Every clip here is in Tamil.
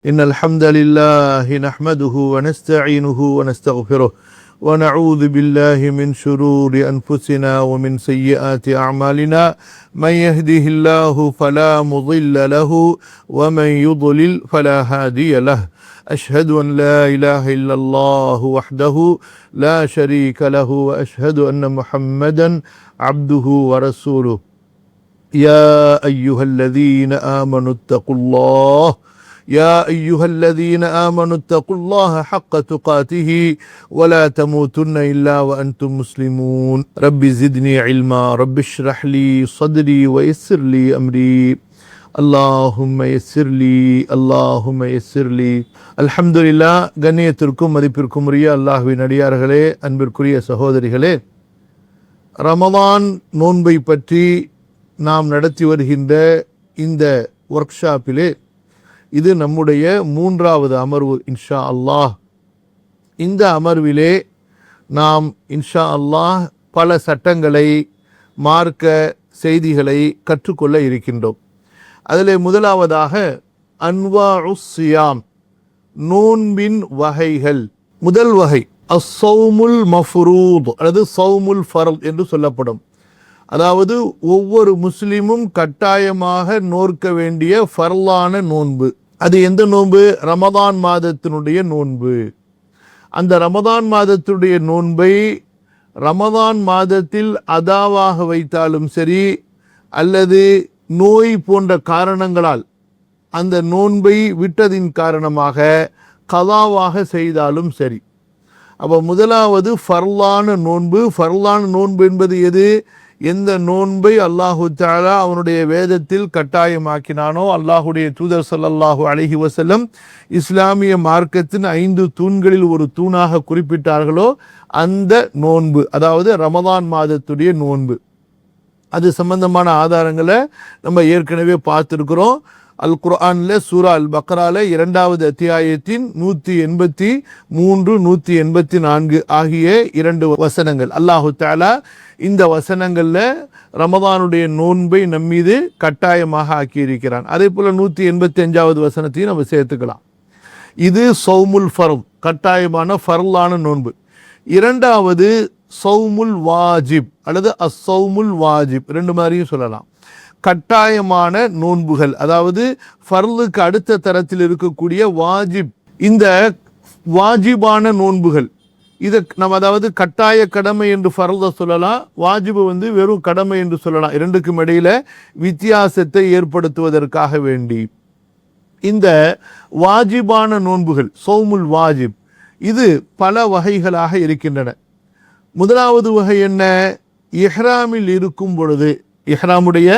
إن الحمد لله نحمده ونستعينه ونستغفره ونعوذ بالله من شرور أنفسنا ومن سيئات أعمالنا من يهده الله فلا مضل له ومن يضلل فلا هادي له أشهد أن لا إله إلا الله وحده لا شريك له وأشهد أن محمدا عبده ورسوله يا أيها الذين آمنوا اتقوا الله يا أيها الذين آمنوا اتقوا الله حق تقاته ولا تموتن إلا وأنتم مسلمون رب زدني علما رب اشرح لي صدري ويسر لي أمري اللهم يسر لي الحمد لله கண்ணியத்திற்கும் மதிப்பிற்கும் உரிய அல்லாஹ்வின் அடியார்களே, அன்பிற்குரிய சகோதரிகளே, ரமதான் நோன்பை பற்றி நாம் நடத்தி வருகின்ற இந்த ஒர்க் ஷாப்பிலே இது நம்முடைய 3வது அமர்வு இன்ஷா அல்லாஹ். இந்த அமர்விலே நாம் இன்ஷா அல்லாஹ் பல சட்டங்களை, மார்க்க செய்திகளை கற்றுக்கொள்ள இருக்கின்றோம். அதிலே முதலாவதாக அன்வாஉஸ் சியாம், நோன்பின் வகைகள். முதல் வகை அஸ்ஸௌமுல் மஃப்ரூத் அல்லது ஸௌமுல் ஃபர்த் என்று சொல்லப்படும். அதாவது ஒவ்வொரு முஸ்லிமும் கட்டாயமாக நோற்க வேண்டிய ஃபர்லான நோன்பு. அது எந்த நோன்பு? ரமதான் மாதத்தினுடைய நோன்பு. அந்த ரமதான் மாதத்துடைய நோன்பை ரமதான் மாதத்தில் அதாவாக வைத்தாலும் சரி, அல்லது நோய் போன்ற காரணங்களால் அந்த நோன்பை விட்டதின் காரணமாக கதாவாக செய்தாலும் சரி. அப்போ முதலாவது ஃபர்லான நோன்பு. ஃபர்லான நோன்பு என்பது எது? எந்த நோன்பை அல்லாஹு தஆலா அவனுடைய வேதத்தில் கட்டாயமாக்கினானோ, அல்லாஹுடைய தூதர் ஸல்லல்லாஹு அலைஹி வஸல்லம் இஸ்லாமிய மார்க்கத்தின் 5 தூண்களில் ஒரு தூணாக குறிப்பிட்டார்களோ அந்த நோன்பு, அதாவது ரமதான் மாதத்துடைய நோன்பு. அது சம்பந்தமான ஆதாரங்களை நம்ம ஏற்கனவே பார்த்துருக்கிறோம். அல் குர்ஆன்ல சூரா அல் பக்ரால 2வது அத்தியாயத்தின் 183, 184 ஆகிய 2 வசனங்கள். அல்லாஹு தஆலா இந்த வசனங்கள்ல ரமதானுடைய நோன்பை நம்மீது கட்டாயமாக ஆக்கியிருக்கிறான். அதே போல 185வது வசனத்தையும் நம்ம சேர்த்துக்கலாம். இது ஸௌமுல் ஃபர்த், கட்டாயமான ஃபர்லான நோன்பு. 2வது ஸௌமுல் வாஜிப் அல்லது அஸ்ஸௌமுல் வாஜிப், 2 மாதிரியும் சொல்லலாம். கட்டாயமான நோன்புகள், அதாவது ஃபர்லுக்கு அடுத்த தரத்தில் இருக்கக்கூடிய வாஜிப். இந்த வாஜிபான நோன்புகள் இதை நம்ம, அதாவது கட்டாய கடமை என்று ஃபர்லை சொல்லலாம், வாஜிபு வெறும் கடமை என்று சொல்லலாம். 2க்கும் இடையில வித்தியாசத்தை ஏற்படுத்துவதற்காக வேண்டி இந்த வாஜிபான நோன்புகள், ஸௌமுல் வாஜிப், இது பல வகைகளாக இருக்கின்றன. முதலாவது வகை என்ன? இஹ்ராமில் இருக்கும் பொழுது, இஹ்ராமுடைய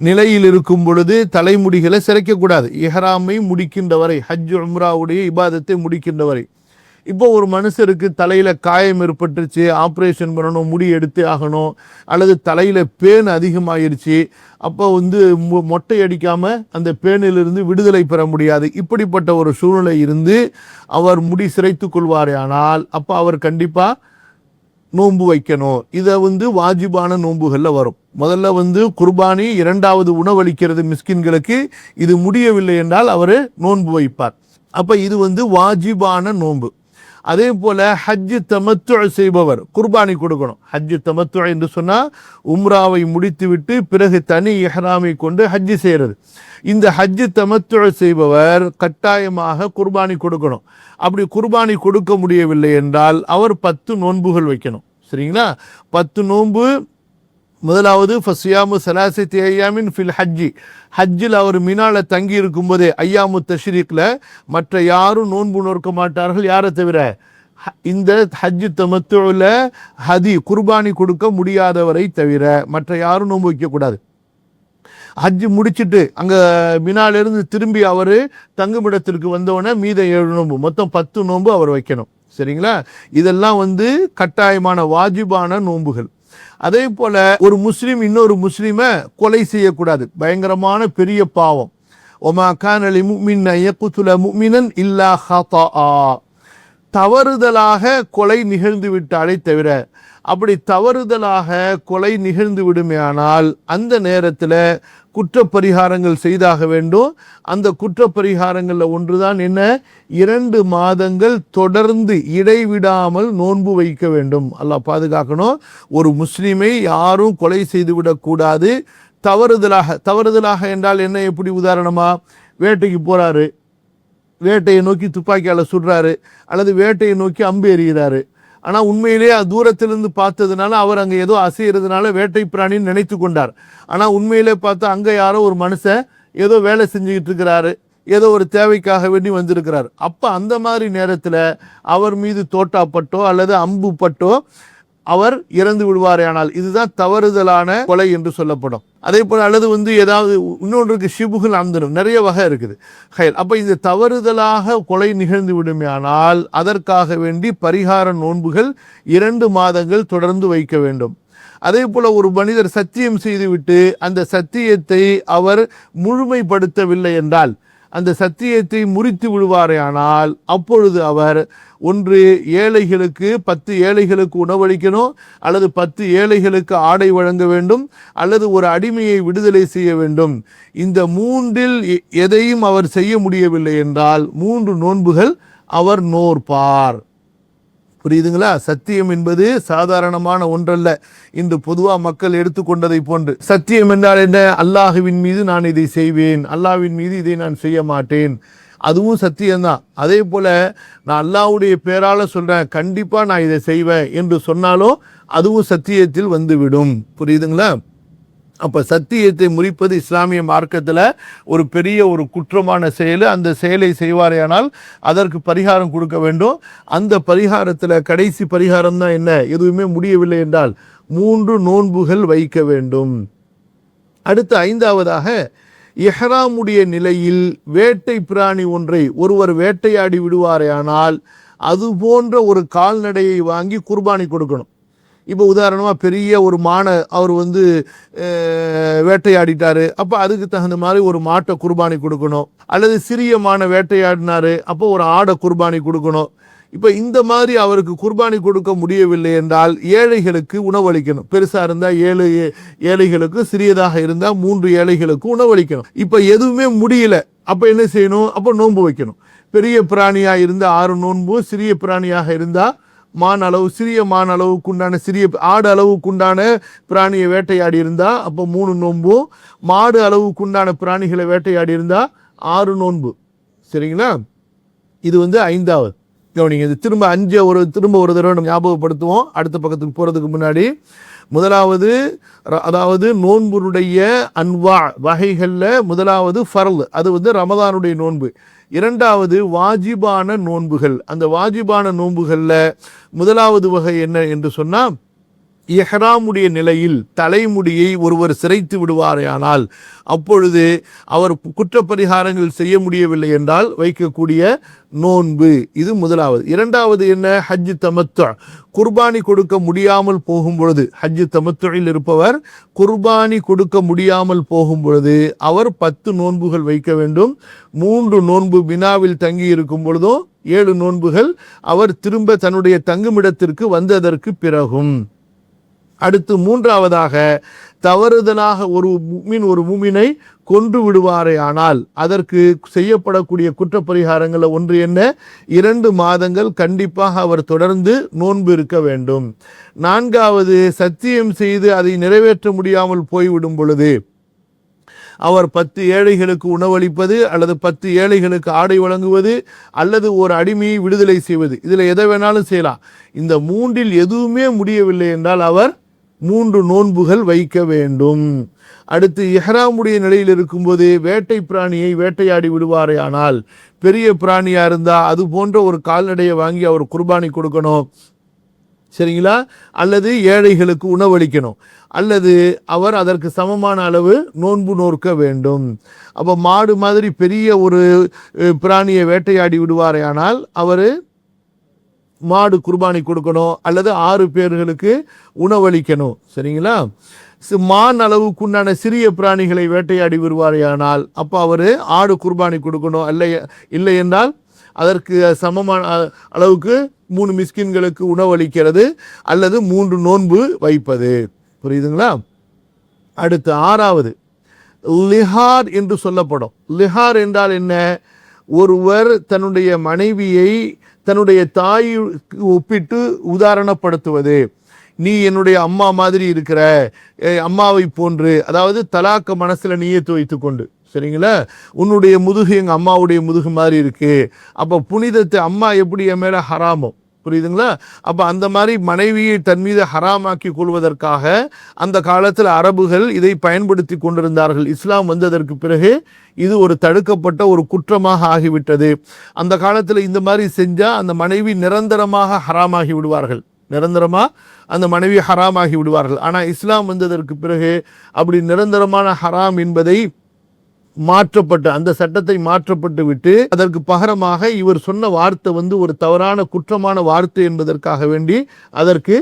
நிலையில் இருக்கும் பொழுது தலைமுடிகளை சிரைக்கக்கூடாது. இஹ்ராமை முடிக்கின்ற வரை, ஹஜ் உம்ராவுடைய இபாதத்தை முடிக்கின்ற வரை. இப்போ ஒரு மனுஷருக்கு தலையில காயம் ஏற்பட்டுருச்சு, ஆப்ரேஷன் பண்ணணும், முடி எடுத்து ஆகணும், அல்லது தலையில பேன் அதிகமாயிருச்சு, அப்போ மொட்டை அடிக்காம அந்த பேனிலிருந்து விடுதலை பெற முடியாது. இப்படிப்பட்ட ஒரு சூழ்நிலை இருந்து அவர் முடி சிரைத்து கொள்வாரே ஆனால் அப்போ அவர் கண்டிப்பா நோன்பு வைக்கணும். இதை வாஜிபான நோன்புகள்ல வரும். முதல்ல குர்பானி, 2வது உணவளிக்கிறது மிஸ்கின்களுக்கு. இது முடியவில்லை என்றால் அவர் நோன்பு வைப்பார். அப்ப இது வாஜிபான நோன்பு. அதே போல ஹஜ் தமத்து செய்பவர் குர்பானி கொடுக்கணும். ஹஜ் தமத்து என்று சொன்னா உம்ராவை முடித்து விட்டு பிறகு தனி இஹ்ராமை கொண்டு ஹஜ் செய்யறது. இந்த ஹஜ் தமத்து செய்பவர் கட்டாயமாக குர்பானி கொடுக்கணும். அப்படி குர்பானி கொடுக்க முடியவில்லை என்றால் அவர் 10 நோன்புகள் வைக்கணும். சரிங்களா? 10 நோன்பு. முதலாவது ஃபஸ்யாமு ஸலாஸத்தி அய்யாமின் ஃபில் ஹஜ்ஜி, ஹஜ்ஜில் அவர் மினால தங்கி இருக்கும் போதே, ஐயாமு தஷ்ரீக்ல மற்ற யாரும் நோன்பு நோக்க மாட்டார்கள். யாரை தவிர? இந்த ஹஜ் தமத்துல ஹதி குர்பானி கொடுக்க முடியாதவரை தவிர மற்ற யாரும் நோன்பு வைக்கக்கூடாது. ஹஜ் முடிச்சுட்டு அங்க மினாலிருந்து திரும்பி அவர் தங்குமிடத்திற்கு வந்தோடனே மீத 7 நோன்பு, மொத்தம் 10 நோன்பு அவர் வைக்கணும். சரிங்களா? இதெல்லாம் கட்டாயமான வாஜிபான நோன்புகள். அதே போல ஒரு முஸ்லிம் இன்னொரு முஸ்லிமை கொலை செய்யக்கூடாது, பயங்கரமான பெரிய பாவம். ஒமா கான லிமுஃமின் யக்துல முஃமினன் இல்லா ஹதஆ, தவறுதலாக கொலை நிகழ்ந்து விட்டாலே தவிர, அப்படி தவறுதலாக கொலை நிகழ்ந்து விடுமையானால் அந்த நேரத்தில் குற்றப்பரிகாரங்கள் செய்தாக வேண்டும். அந்த குற்றப்பரிகாரங்களில் ஒன்றுதான் என்ன, 2 மாதங்கள் தொடர்ந்து இடைவிடாமல் நோன்பு வைக்க வேண்டும். அல்லாஹ் பாதுகாக்கணும். ஒரு முஸ்லிமை யாரும் கொலை செய்து விடக்கூடாது. தவறுதலாக என்றால் என்ன, எப்படி உதாரணமா, வேட்டைக்கு போறாரு, வேட்டையை நோக்கி துப்பாக்கியால் சுடுறாரு, அல்லது வேட்டையை நோக்கி அம்பு எறிகிறாரு. ஆனால் உண்மையிலேயே தூரத்திலிருந்து பார்த்ததுனால அவர் அங்கே ஏதோ அசைகிறதுனால வேட்டை பிராணின்னு நினைத்து கொண்டார். ஆனால் உண்மையிலே பார்த்தா அங்கே யாரோ ஒரு மனுஷன் ஏதோ வேலை செஞ்சுக்கிட்டு இருக்கிறாரு, ஏதோ ஒரு தேவைக்காக வேண்டி வந்திருக்கிறார். அப்போ அந்த மாதிரி நேரத்தில் அவர் மீது தோட்டாப்பட்டோ அல்லது அம்பு பட்டோ அவர் இறந்து விடுவாரேயானால் இதுதான் தவறுதலான கொலை என்று சொல்லப்படும். அதே போல் அல்லது ஏதாவது இன்னொன்றுக்கு ஷிபுகுல் அம்தனும் நிறைய வகை இருக்குது. அப்போ இந்த தவறுதலாக கொலை நிகழ்ந்து விடுமையானால் அதற்காக வேண்டி பரிகார நோன்புகள் 2 மாதங்கள் தொடர்ந்து வைக்க வேண்டும். அதே போல ஒரு மனிதர் சத்தியம் செய்துவிட்டு அந்த சத்தியத்தை அவர் முழுமைப்படுத்தவில்லை என்றால், அந்த சத்தியத்தை முறித்து விடுவாரேயானால் அப்பொழுது அவர் ஒன்று ஏழைகளுக்கு 10 ஏழைகளுக்கு உணவளிக்கணும், அல்லது 10 ஏழைகளுக்கு ஆடை வழங்க வேண்டும், அல்லது ஒரு அடிமையை விடுதலை செய்ய வேண்டும். இந்த 3இல் எதையும் அவர் செய்ய முடியவில்லை என்றால் 3 நோன்புகள் அவர் நோற்பார். புரியுதுங்களா? சத்தியம் என்பது சாதாரணமான ஒன்றல்ல. இன்று பொதுவாக மக்கள் எடுத்துக்கொண்டதை போன்று சத்தியம் என்றால் என்ன, அல்லாஹுவின் மீது நான் இதை செய்வேன், அல்லாஹ்வின் மீது இதை நான் செய்ய மாட்டேன், அதுவும் சத்தியம்தான். அதே போல நான் அல்லாஹ்வுடைய பேரால சொல்றேன், கண்டிப்பா நான் இதை செய்வேன் என்று சொன்னாலும் அதுவும் சத்தியத்தில் வந்துவிடும். புரியுதுங்களா? அப்போ சத்தியத்தை முறிப்பது இஸ்லாமிய மார்க்கத்தில் ஒரு பெரிய ஒரு குற்றமான செயல். அந்த செயலை செய்வாரேயானால் அதற்கு பரிகாரம் கொடுக்க வேண்டும். அந்த பரிகாரத்தில் கடைசி பரிகாரம் தான் என்ன, எதுவுமே முடியவில்லை என்றால் 3 நோன்புகள் வைக்க வேண்டும். அடுத்து 5வதாக, இஹ்ராமுடைய நிலையில் வேட்டை பிராணி ஒன்றை ஒருவர் வேட்டையாடி விடுவாரேயானால் அது போன்ற ஒரு கால்நடையை வாங்கி குர்பானி கொடுக்கணும். இப்போ உதாரணமாக பெரிய ஒரு மானை அவர் வேட்டையாடிட்டாரு, அப்போ அதுக்கு தகுந்த மாதிரி ஒரு மாட்டை குர்பானி கொடுக்கணும். அல்லது சிறிய மானை வேட்டையாடினாரு, அப்போ ஒரு ஆடை குர்பானி கொடுக்கணும். இப்போ இந்த மாதிரி அவருக்கு குர்பானி கொடுக்க முடியவில்லை என்றால் ஏழைகளுக்கு உணவளிக்கணும். பெருசாக இருந்தால் 7 ஏழைகளுக்கு, சிறியதாக இருந்தால் 3 ஏழைகளுக்கு உணவளிக்கணும். இப்போ எதுவுமே முடியல, அப்போ என்ன செய்யணும், அப்போ நோன்பு வைக்கணும். பெரிய பிராணியாக இருந்தால் 6 நோன்பு, சிறிய பிராணியாக இருந்தால் மான் அளவு, சிறிய மான் அளவுக்குண்டான, சிறிய ஆடு அளவுக்குண்டான பிராணியை வேட்டையாடி இருந்தால் அப்போ 3 நோன்பு, மாடு அளவுக்குண்டான பிராணிகளை வேட்டையாடி இருந்தால் 6 நோன்பு. சரிங்களா? இது 5வது. கவனிங்க, இது திரும்ப ஒரு தடவை நம்ம ஞாபகப்படுத்துவோம் அடுத்த பக்கத்துக்கு போகிறதுக்கு முன்னாடி. முதலாவது, அதாவது நோன்புடைய அன்வா வகைகளில் முதலாவது ஃபர்ல், அது ரமதானுடைய நோன்பு. 2வது வாஜிபான நோன்புகள். அந்த வாஜிபான நோன்புகளில் முதலாவது வகை என்ன என்று சொன்னால், இஹ்ராமுடைய நிலையில் தலைமுடியை ஒருவர் சிரைத்து விடுவாரேயானால் அப்பொழுது அவர் குற்றப்பரிகாரங்கள் செய்ய முடியவில்லை என்றால் வைக்கக்கூடிய நோன்பு. இது முதலாவது. 2வது என்ன, ஹஜ் தமத்து, குர்பானி கொடுக்க முடியாமல் போகும் பொழுது, ஹஜ் தமத்துவில் இருப்பவர் குர்பானி கொடுக்க முடியாமல் போகும் பொழுது அவர் 10 நோன்புகள் வைக்க வேண்டும். 3 நோன்பு மினாவில் தங்கி இருக்கும் பொழுதும் 7 நோன்புகள் அவர் திரும்ப தன்னுடைய தங்குமிடத்திற்கு வந்ததற்கு பிறகும். அடுத்து 3வதாக, தவறுதலாக ஒரு மூமினை கொன்று விடுவாரேயானால் அதற்கு செய்யப்படக்கூடிய குற்றப்பரிகாரங்கள் ஒன்று என்ன, 2 மாதங்கள் கண்டிப்பாக அவர் தொடர்ந்து நோன்பு இருக்க வேண்டும். 4வது, சத்தியம் செய்து அதை நிறைவேற்ற முடியாமல் போய்விடும் பொழுது அவர் 10 ஏழைகளுக்கு உணவளிப்பது, அல்லது 10 ஏழைகளுக்கு ஆடை வழங்குவது, அல்லது ஒரு அடிமையை விடுதலை செய்வது. இதில் எதை வேணாலும் செய்யலாம். இந்த 3இல் எதுவுமே முடியவில்லை என்றால் அவர் 3 நோன்புகள் வைக்க வேண்டும். அடுத்து, இஹ்ராமுடைய நிலையில் இருக்கும்போது வேட்டை பிராணியை வேட்டையாடி விடுவாரேயானால், பெரிய பிராணியாக இருந்தால் அது போன்ற ஒரு கால்நடையை வாங்கி அவர் குர்பானி கொடுக்கணும். சரிங்களா? அல்லது ஏழைகளுக்கு உணவளிக்கணும், அல்லது அவர் அதற்கு சமமான அளவு நோன்பு நோற்க வேண்டும். அப்போ மாடு மாதிரி பெரிய ஒரு பிராணியை வேட்டையாடி விடுவாரேயானால் அவர் மாடு குர்பானி கொடுக்கணும், அல்லது 6 பேர்களுக்கு உணவளிக்கணும். சரிங்களா? மான் அளவுக்குண்டான சிறிய பிராணிகளை வேட்டையாடி விடுவாரேயானால் அப்போ அவர் ஆடு குர்பானி கொடுக்கணும். இல்லை என்றால் அதற்கு சமமான அளவுக்கு 3 மிஸ்கின்களுக்கு உணவளிக்கிறது அல்லது 3 நோன்பு வைப்பது. புரியுதுங்களா? அடுத்து 6வது லிஹார் என்று சொல்லப்படும். லிஹார் என்றால் என்ன? ஒருவர் தன்னுடைய மனைவியை தன்னுடைய தாய் ஒப்பிட்டு உதாரணப்படுத்துவது. நீ என்னுடைய அம்மா மாதிரி இருக்கிற, அம்மாவை போன்று, அதாவது தலாக்க மனசுல நீயத்து வைத்துக் கொண்டு, சரிங்களா, உன்னுடைய முதுகு எங்க அம்மாவுடைய முதுகு மாதிரி இருக்கு. அப்ப புனிதத்தை அம்மா எப்படி என் மேல ஹராமோ, புரியுதுங்களா? அப்ப அந்த மாதிரி மனைவியை தன் மீது ஹராமாக்கி கொள்வதற்காக அந்த காலத்தில் அரபுகள் இதை பயன்படுத்தி கொண்டிருந்தார்கள். இஸ்லாம் வந்ததற்கு பிறகு இது ஒரு தடுக்கப்பட்ட ஒரு குற்றமாக ஆகிவிட்டது. அந்த காலத்தில் இந்த மாதிரி செஞ்சா அந்த மனைவி நிரந்தரமாக ஹராமாகி விடுவார்கள், நிரந்தரமா அந்த மனைவி ஹராமாகி விடுவார்கள். ஆனால் இஸ்லாம் வந்ததற்கு பிறகு அப்படி நிரந்தரமான ஹராம் என்பதை மாற்றப்பட்டு, அந்த சட்டத்தை மாற்றப்பட்டு விட்டு அதற்கு பகரமாக இவர் சொன்ன வார்த்தை ஒரு தவறான குற்றமான வார்த்தை என்பதற்காக வேண்டி அதற்கு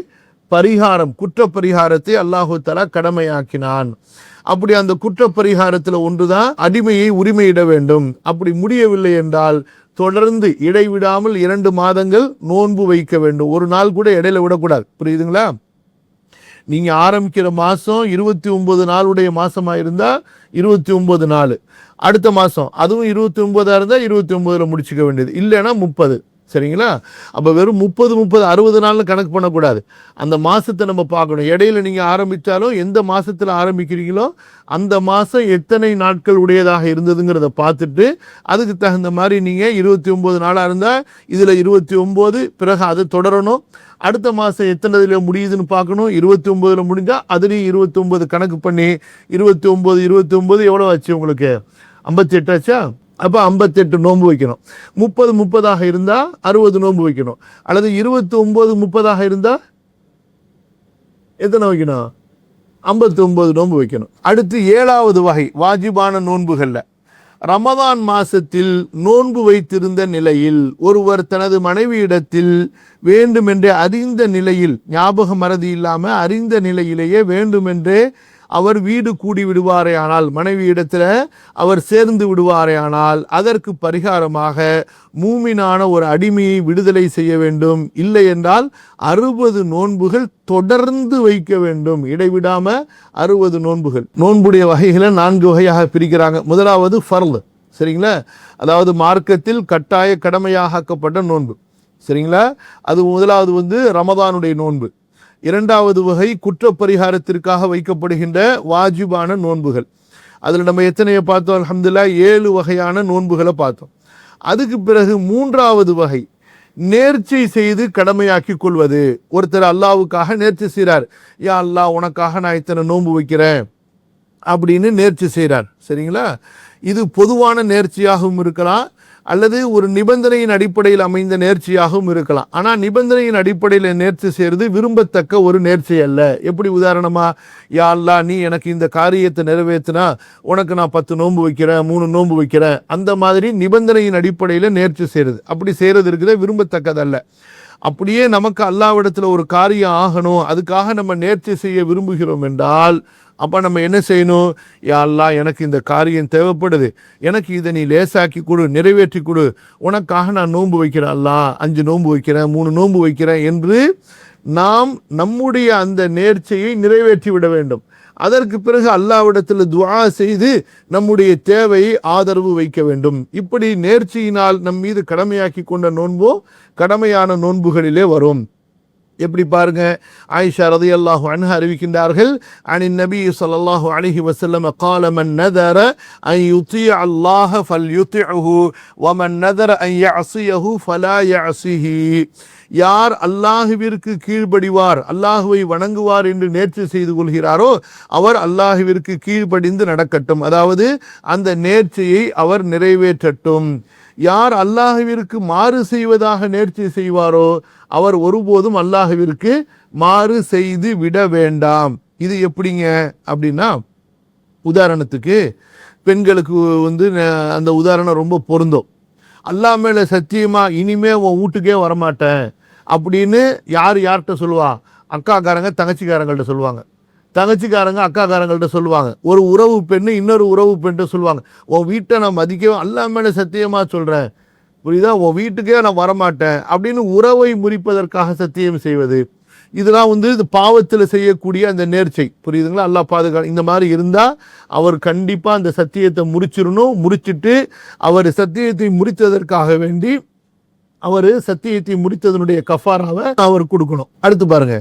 பரிகாரம், குற்ற பரிகாரத்தை அல்லாஹு தஆலா கடமையாக்கினான். அப்படி அந்த குற்ற பரிகாரத்தில் ஒன்றுதான் அடிமையை உரிமையிட வேண்டும். அப்படி முடியவில்லை என்றால் தொடர்ந்து இடைவிடாமல் 2 மாதங்கள் நோன்பு வைக்க வேண்டும். ஒரு நாள் கூட இடையில விடக்கூடாது. புரியுதுங்களா? நீங்க ஆரம்பிக்கிற மாசம் 29 நாளுடைய மாசமா இருந்தா 29 நாள், அடுத்த மாசம் அதுவும் 29 இருந்தா 29ல முடிச்சுக்க வேண்டியது, இல்லைன்னா 30. சரிங்களா? அப்ப வெறும் 30 60 நாள்னு கணக்கு பண்ணக்கூடாது. அந்த மாசத்தை நம்ம பார்க்கணும். இடையில நீங்க ஆரம்பிச்சாலும் எந்த மாசத்துல ஆரம்பிக்கிறீங்களோ அந்த மாசம் எத்தனை நாட்கள் உடையதாக இருந்ததுங்கிறத பார்த்துட்டு அதுக்கு தகுந்த மாதிரி நீங்க 29 நாளா இருந்தா இதுல 29, பிறகு அது தொடரணும். அடுத்த மாசம் எத்தனைல முடியுதுன்னு பார்க்கணும். 29ல முடிஞ்சா அதுலேயும் 29 கணக்கு பண்ணி 29 எவ்வளவு ஆச்சு உங்களுக்கு? 58 ஆச்சா? அப்போ 58 நோன்பு வைக்கணும். 30 இருந்தா 60 நோன்பு வைக்கணும். அல்லது 29 30 இருந்தா எத்தனை வைக்கணும்? 59 நோன்பு வைக்கணும். அடுத்து 7வது வகை வாஜிபான நோன்புகள்ல, ரமதான் மாசத்தில் நோன்பு வைத்திருந்த நிலையில் ஒருவர் தனது மனைவியிடத்தில் வேண்டுமென்றே அறிந்த நிலையில், ஞாபக மறதி இல்லாம அறிந்த நிலையிலேயே வேண்டுமென்றே அவர் வீடு கூடி விடுவாரே ஆனால், மனைவியிடத்துல அவர் சேர்ந்து விடுவாரே ஆனால் அதற்கு பரிகாரமாக மூமினான ஒரு அடிமையை விடுதலை செய்ய வேண்டும். இல்லை என்றால் 60 நோன்புகள் தொடர்ந்து வைக்க வேண்டும், இடைவிடாம 60 நோன்புகள். நோன்புடைய வகைகளை 4 வகையாக பிரிக்கிறாங்க. முதலாவது ஃபர்ல், சரிங்களா, அதாவது மார்க்கத்தில் கட்டாய கடமையாக்கப்பட்ட நோன்பு, சரிங்களா, அது முதலாவது ரமதானுடைய நோன்பு. 2வது வகை குற்ற பரிகாரத்திற்காக வைக்கப்படுகின்ற வாஜிபான நோன்புகள். அதில் நம்ம எத்தனையை பார்த்தோம்? அல்ஹம்துலில்லாஹ் 7 வகையான நோன்புகளை பார்த்தோம். அதுக்கு பிறகு 3வது வகை நேர்ச்சை செய்து கடமையாக்கி கொள்வது. ஒருத்தர் அல்லாஹ்வுக்காக நேர்ச்சை செய்கிறார், யா அல்லாஹ் உனக்காக நான் இத்தனை நோன்பு வைக்கிறேன் அப்படின்னு நேர்ச்சி செய்கிறார், சரிங்களா. இது பொதுவான நேர்ச்சியாகவும் இருக்கலாம் அல்லது ஒரு நிபந்தனையின் அடிப்படையில் அமைந்த நேர்ச்சியாகவும் இருக்கலாம். ஆனால் நிபந்தனையின் அடிப்படையில் நேர்ச்சி செய்கிறது விரும்பத்தக்க ஒரு நேர்ச்சி அல்ல. எப்படி? உதாரணமா, யா அல்லாஹ் நீ எனக்கு இந்த காரியத்தை நிறைவேற்றினா உனக்கு நான் 10 நோன்பு வைக்கிறேன், 3 நோன்பு வைக்கிறேன், அந்த மாதிரி நிபந்தனையின் அடிப்படையில் நேர்ச்சி செய்கிறது, அப்படி செய்கிறது இருக்குது, விரும்பத்தக்கதல்ல. அப்படியே நமக்கு அல்லாஹ்விடத்தில் ஒரு காரியம் ஆகணும், அதுக்காக நம்ம நேர்ச்சி செய்ய விரும்புகிறோம் என்றால் அப்போ நம்ம என்ன செய்யணும்? யா அல்லாஹ் எனக்கு இந்த காரியம் தேவைப்படுது, எனக்கு இதை நீ லேசாக்கி கொடு, நிறைவேற்றி கொடு, உனக்காக நான் நோன்பு வைக்கிறேன், அல்லாஹ் 5 நோன்பு வைக்கிறேன், 3 நோன்பு வைக்கிறேன் என்று நாம் நம்முடைய அந்த நேர்ச்சையை நிறைவேற்றி விட வேண்டும். அதற்கு பிறகு அல்லாஹ்விடத்தில் துஆ செய்து நம்முடைய தேவையை ஆதரவு வைக்க வேண்டும். இப்படி நேர்ச்சியினால் நம் மீது கடமையாக்கி கொண்ட நோன்போ கடமையான நோன்புகளிலே வரும். எப்படி பாருங்க, ஆயிஷா ரலியல்லாஹு அன்ஹா அறிவிக்கின்றார்கள், அனின் நபி ஸல்லல்லாஹு அலைஹி வஸல்லம் قال من نذر ان يطيع الله فليطعه ومن نذر ان يعصيه فلا يعصيه. யார் அல்லாஹ்விற்கு கீழ்ப்படிவார், அல்லாஹ்வை வணங்குவார் என்று நேர்ச்சி செய்து கொள்கிறாரோ அவர் அல்லாஹ்விற்கு கீழ்ப்படிந்து நடக்கட்டும், அதாவது அந்த நேர்ச்சியை அவர் நிறைவேற்றட்டும். யார் அல்லாஹ்விற்கு மாறு செய்வதாக நேர்ச்சி செய்வாரோ அவர் ஒருபோதும் அல்லாஹ்விற்கு மாறு செய்து விட வேண்டாம். இது எப்படிங்க அப்படின்னா, உதாரணத்துக்கு பெண்களுக்கு அந்த உதாரணம் ரொம்ப பொருந்தும். அல்லாஹ் மேல சத்தியமா இனிமே உன் வீட்டுக்கே வரமாட்டேன் அப்படின்னு யார்கிட்ட சொல்லுவா? அக்காக்காரங்க தங்கச்சிக்காரங்கள்ட்ட சொல்லுவாங்க, தங்கச்சிக்காரங்க அக்காக்காரங்கள்ட்ட சொல்லுவாங்க, ஒரு உறவு பெண்ணு இன்னொரு உறவு பெண்ணை சொல்லுவாங்க, உன் வீட்டை நான் மதிக்கவே அல்லாஹ் மேல சத்தியமா சொல்றேன் புரியுதா? உன் வீட்டுக்கே நான் வரமாட்டேன் அப்படின்னு உறவை முறிப்பதற்காக சத்தியம் செய்வது, இதெல்லாம் இது பாவத்தில் செய்யக்கூடிய அந்த நேர்ச்சை. புரியுதுங்களா? அல்லாஹ் பாதுகா. இந்த மாதிரி இருந்தால் அவர் கண்டிப்பாக அந்த சத்தியத்தை முறிச்சிடணும். முறிச்சிட்டு அவர் சத்தியத்தை முறித்ததற்காக வேண்டி அவர் சத்தியத்தை முடித்ததனுடைய கஃபாராவை அவர் கொடுக்கணும். அடுத்து பாருங்க,